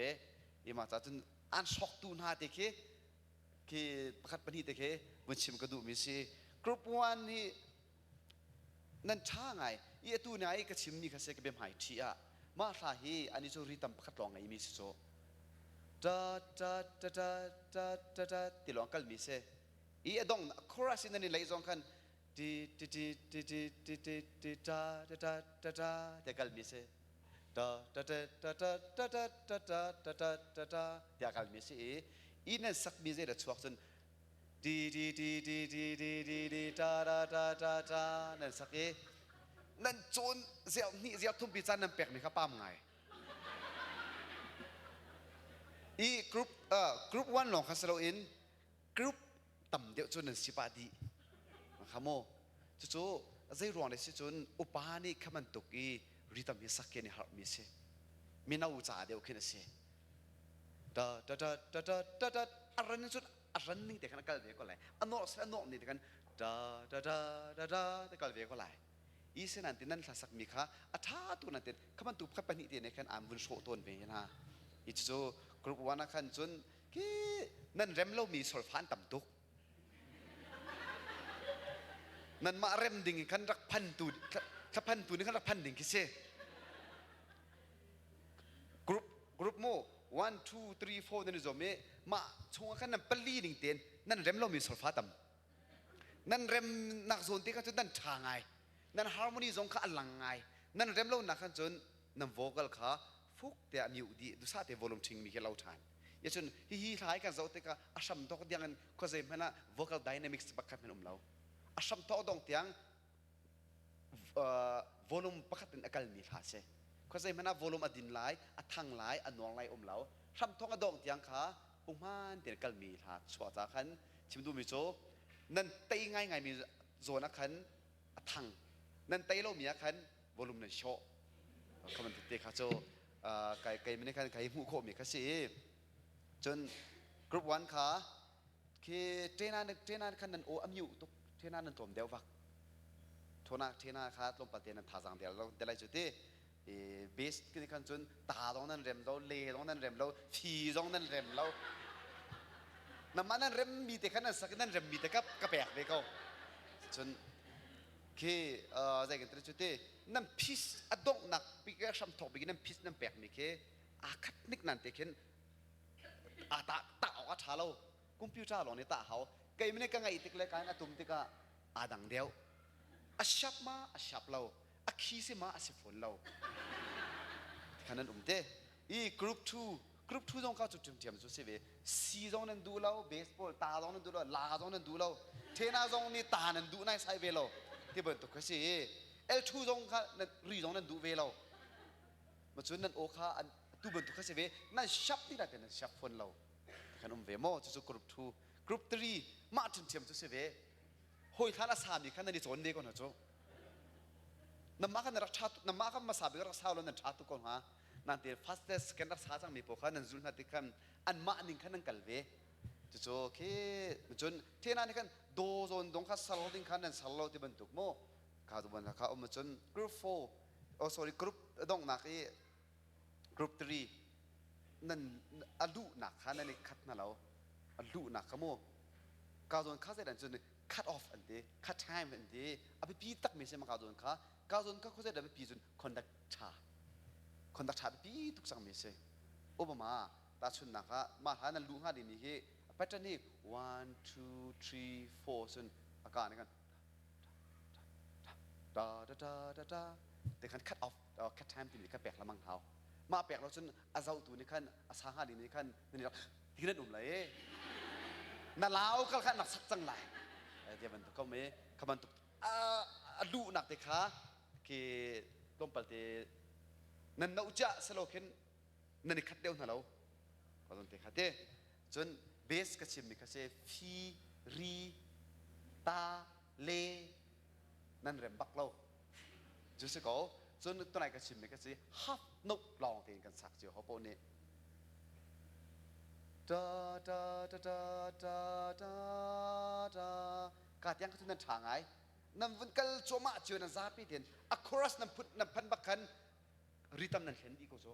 อีมาจากจนอันช็อกตุนหาติกคือประคัดปนิติกมันชิมกระดูมิสิกรุ๊ปวันนี่นั่นช่างไงอีตัวไหนก็ชิมนี่ก็เสกเป็นหายที่อ่ะมาสาฮีอันนี้จะรีตำประคัดลองไงมิสิโซจ้าจ้าจ้าจ้าจ้าจ้าจ้าติลองกัลมิเซอีดงคอรัสนั่นนี่เลยจงกันดีดีดีดีดีดีดีดีจ้าจ้าจ้าจ้าจ้าเดี๋ยวกัลมิเซจ้าจ้าจ้าจ้าจ้าจ้าจ้าจ้าจ้าจ้าจ้าจ้าจ้าเดี๋ยวกัลมิเซอีนั่นสักมิเซเด็ดชวกจนดีดีดีดีดีดีดีดีจ้าจ้าจ้าจ้าจ้านั่นสักนั่นโจนเสียวนี่เสียวทุ่มปีจันนั่นแปลกไหมครับป้ามไงอีกรุ๊ปวันหลงคัสโลอินกรุ๊ปต่ำเดียวจนนั่นสิบาดีนะครับโมจู่ๆใจร้อนเลยสิจนอุปานี่ขมันตุกีริตามีสักเกนี่หามีเสมีน่าอุจาเดียวขึ้นเสดาดาดาดาดาดาดาอะไรนั่นจุดอะไรนี่แต่กันกัลเวก็ไหลอันโนนี่แต่กันดาดาดาดาดาแต่กัลเวก็ไหลอีเสนันตินั่นสักมีค่ะอัฐาตัวนั่นติขมันตุขับปนิเดียในกันอ่านบุญโชต้นเวนะอีจู่กรุ๊ปวันนักขันจนกี่นั่นเร็มเรามีโซลฟานต่ำตุกนั่นมาเร็มดิ่งขันรักพันตูขับพันตูนี่ขันรักพันดิ่งคิเซกรุ๊ปโม่1 2 3 4นั่นจะมีมาช่วงขันนั่นปลีดิ่งเตียนนั่นเร็มเรามีโซลฟาต่ำนั่นเร็มนักโซนที่ขันจนนั่นช่างไงนั่นฮาร์โมนีจงขันหลังไงนั่นเร็มเรานักขันจนนั่นโวกัลขาฟุกแต่มีอุดีดูซาแต่วอลุ่มชิงมีแค่เราทานอย่างเช่นฮีท้ายกันเราแต่ก็อาชัมตอกเดียงกันก็จะเป็นนะ vocal dynamics ปักขัดเป็นเราอาชัมตอกดองเตียงวอลุ่มปักขัดเป็นอากาศมีขาเซ่ก็จะเป็นนะวอลุ่มอดินไหลอทังไหลอนองไหลเราชัมตอกดองเตียงขาปุ่มมันเตียงอากาศมีขาสวัสดิ์ขันชิมดูมิโซนั่นเตยง่ายมีโซนขันอทังนั่นเตยเรามีขันวอลุ่มนั่นโชคำมันติดขาโจไก่ไม่ได้ไก่หูโคมีกสิจนกรุ๊ปวันขาคือเทน่าขันนั้นโออัมยูตุกเทน่านั้นตัวเดียววักโทน่าเทน่าขาลมปะเตียนนั้นท่าสังเดียวเราเดลัยจุดที่เบสคือขันจนตาตรงนั้นเร็มเราเล่ตรงนั้นเร็มเราฟีตรงนั้นเร็มเราน้ำมันนั้นเร็มมีแต่ขันนั้นสักนั้นเร็มมีแต่กับแปลกเลยเขาจนคือใจกันตรงจุดที่นั่นพิษอดงหนักปีกชัมทบปีกนั่นพิษนั่นแปลกมีแค่อาคัดนิกนั่นแต่เข็นตาออกชาเราคอมพิวเตอร์หลงในตาเขาไกไม่ได้กังไงติกเลยกันตุ่มติกาดังเดียวชับมาชับเราขี้สิมาสิฝนเราขนาดเตอีกรุ๊ป2ต้องเข้าจุดเทียมจุดเสวซีต้องนั่นดูเราเบสบอลตาต้องนั่นดูเราลาต้องนั่นดูเราเทน่าต้องนี่ตานั่นดูในไซเวลเราที่เป็นตัวก็สิL2 จงค่ะนั่นรีจงนั่นดูเวลามาชวนนั่นโอค่ะอันดูบนตัวข้าเสวนั่นชับนี่แหละแต่นั่นชับฝนเราขนมเวโม่จุดกรุ๊ป2กรุ๊ป3มาถึงเทียมจุดเสวหอยท่าละ3นี่ค่ะนั่นดิโซนเดียวกันนะจ๊ะน้ำมากันรักชาตุน้ำมากันมาสาบิรักษาเรานั่นชาตุก่อนฮะนั่นเดี๋ยว fastest กันรักษาจังมีพวกเขานั่นจุนนั่นที่กันอันมาหนึ่งค่ะนั่นกัลเวจุดโอเคมาชวนเท่านั้นนี่กันโดโซนตรงข้าสลัดดิ้งค่ะนั่นสลัดที่บรรทุกโม่ข้าตัวมันข้ามาจนกรุ๊ป4sorry กรุ๊ปดงนักกรุ๊ป3นั่นอลูนักข้านั่นคัดนั่นเราอลูนักขโมข้าตัวข้าเสร็จแล้วจน cut off อันเดีย cut time อันเดียอภิปีตักไม่ใช่มาข้าตัวข้าเขาเสร็จแล้วอภิปีจน conduct ชาอภิปีทุกสังไม่ใช่โอ้มาตาชุนนักข้ามาหานั่นลูกข้าดีมีแค่ปัจจัยนี้1 2 3 4ส่วนอาการนี่กันแต่ขัน cut off cut time ที่นี่ก็แปลกละมังเท้ามาแปลกเราจนอาเจ้าตัวนี้ขันอาสาหาดีนี่ขันนี่เราที่นั่นเลยน่าเล่าก็ขันหนักสักจังไรเดี๋ยวมันก็ไม่ขมันตุกดูหนักแต่ขาคือต้มปัลเตนั่นเราจะสโลกันนั่นนี่ขัดเดียวน่าเราก็ต้องเตะขัดเตจนเบสก็ชิมมีก็เซฟีรีตาเล นั่นเริ่มบักเราจุดสิเขาจนตัวไหนก็ชิมก็สิฮับนกลองเตียนกันสักเจียวเขาโปนี่ดาดาดาดาดาดาดากาดยังก็ทุนนั่นช่างไงนั่นวันกัลโจมาเจียวนั่นซาปีเตียนอะคอรัสนั่นพุทนั่นพันบักกันริทัมนั่นเห็นดีก็โจ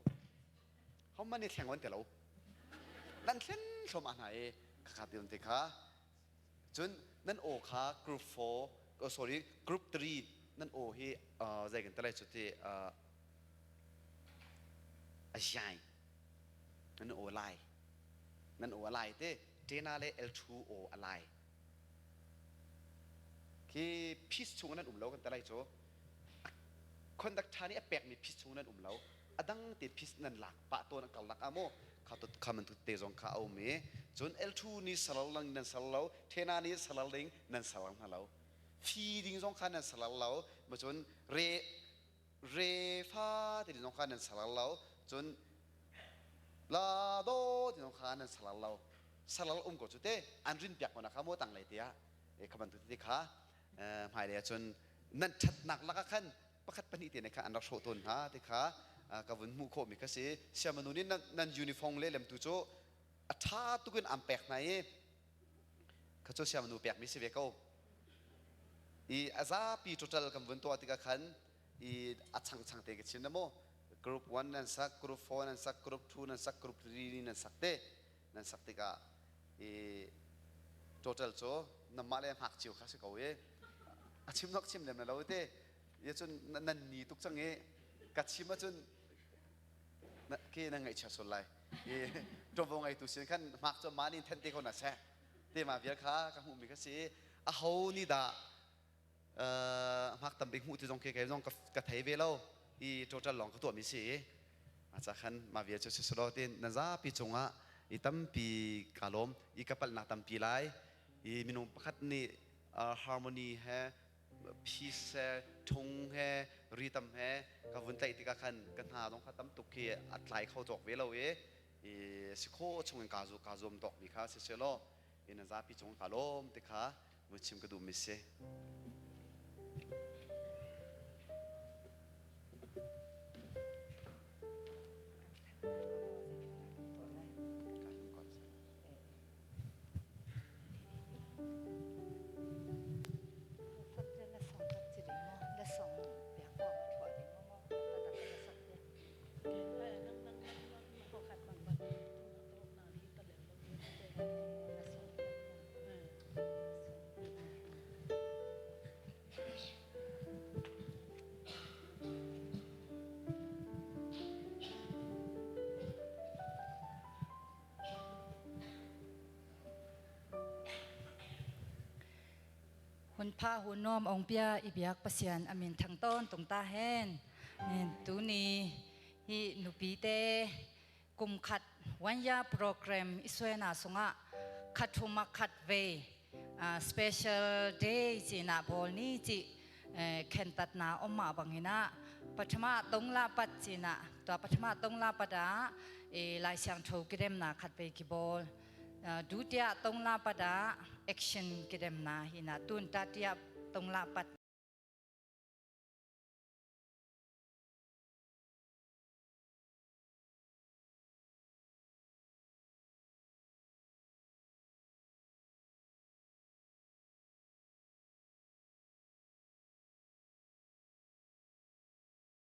เขามันนี่แข่งวันแต่เรานั่นเห็นชมอันไหนขาดเดียวติค่ะจนนั่นโอค่ะกรุ๊ป4ก็ sorry กรุ๊ป3นั่นโอที่ใจกันตลอดสุดที่อาชายนั่นโอไลนั่นโอไลเต้เจน่าเล L2O อะไรคือพิษชงนั้นเรากันตลอดโจคนดักชานี่แปลกมีพิษชงนั้นเราอดังติดพิษนั่นหลักปะตัวนักกลักอโมเขาตุคำมันตุเตจงข้าเอาเมจน L2 นี่สลัลลังนั่นสลัลเราเทนานี่สลัลลิงนั่นสลัลนั่นเราฟีดิ้งจงข้านั่นสลัลเรามาจนเรฟ้าที่จงข้านั่นสลัลเราจนลาโดที่จงข้านั่นสลัลเราสลัลก็จุดเตอันรินเปียกมันนะครับโมตังเลยเดียคำมันตุติข้าหมายเลยจนนั่นชัดหนักลักขันประคัดปณิติในข้าอันรักโชตุนฮะที่ข้ากับวันมุขมิกสิเชื่อมนุษย์นั่นยูนิฟอร์มเล่มตุโจถ้าตุกันอัมเปกไหนข้าเจ้าเชื่อมนุษย์เปกมิสิเวก้อีอาซาปีจุดเริ่มวันตัวติกาขันอีอัดช่างเตกิชินนะโมกรุ๊ป1นั่นสักกรุ๊ป4นั่นสักกรุ๊ป2นั่นสักกรุ๊ป3นั่นสักเตนั่นสักติกาอีจุดโจน้ำมาเลยหักจิ๋วข้าศึกเอาเอชิมนกชิมเล่มนั่นเราเตยจนนั่นนี่ตุกจังเอกัดชิมมาจนคือนั่งไงเชื่อสุดเลยจงวงไงตุสินขันมักจะมานี่ทันทีคนน่ะแช่เตมาเบียร์ข้ากับหูมีก็สิเขานี่ด่ามักตำเป็นหูที่จงเกี่ยวกับกระไทยเวลาอีโจจันหลงเขาตัวมีสิอาจจะขันมาเบียร์จะสุดสุดที่นั่นจ้าปีจงอ่ะอีตั้มปีกาลมอีกระปัลนักตั้มปีไรอีมินุประคัดนี่harmony แฮpeace ทงแฮรีตัมแฮกับวันใจที่กันกันหาต้องขัดตั้มตุกเกอัดไหลเข้าจอกเวลาสิโคชงกาซูมตอกมีค่ะเสียโลอินจ้าปีจงกาลมติค่ะมุชิมกระดูมิเซ หุ่นผ้าหุ่นนอมองเปียอีเบียกประเสียนอเมนทางต้นตรงตาแห้นตูนี้ฮีนุปีเตกุมขัดวันยาโปรแกรมอิสเวนาสงะขัดทุมาขัดเวspecial day จีน่าบอลนี้จีเข็นตัดนาอมมาบังหินะปัทมาตรงลาปัดจีน่าตัวปัทมาตรงลาปัดาลายเสียงโชกิเดมนาขัดเวกิบอลดูเดียตรงลาปัดา action กิเดมนาหินะตุนตาเดียตรงลาปัด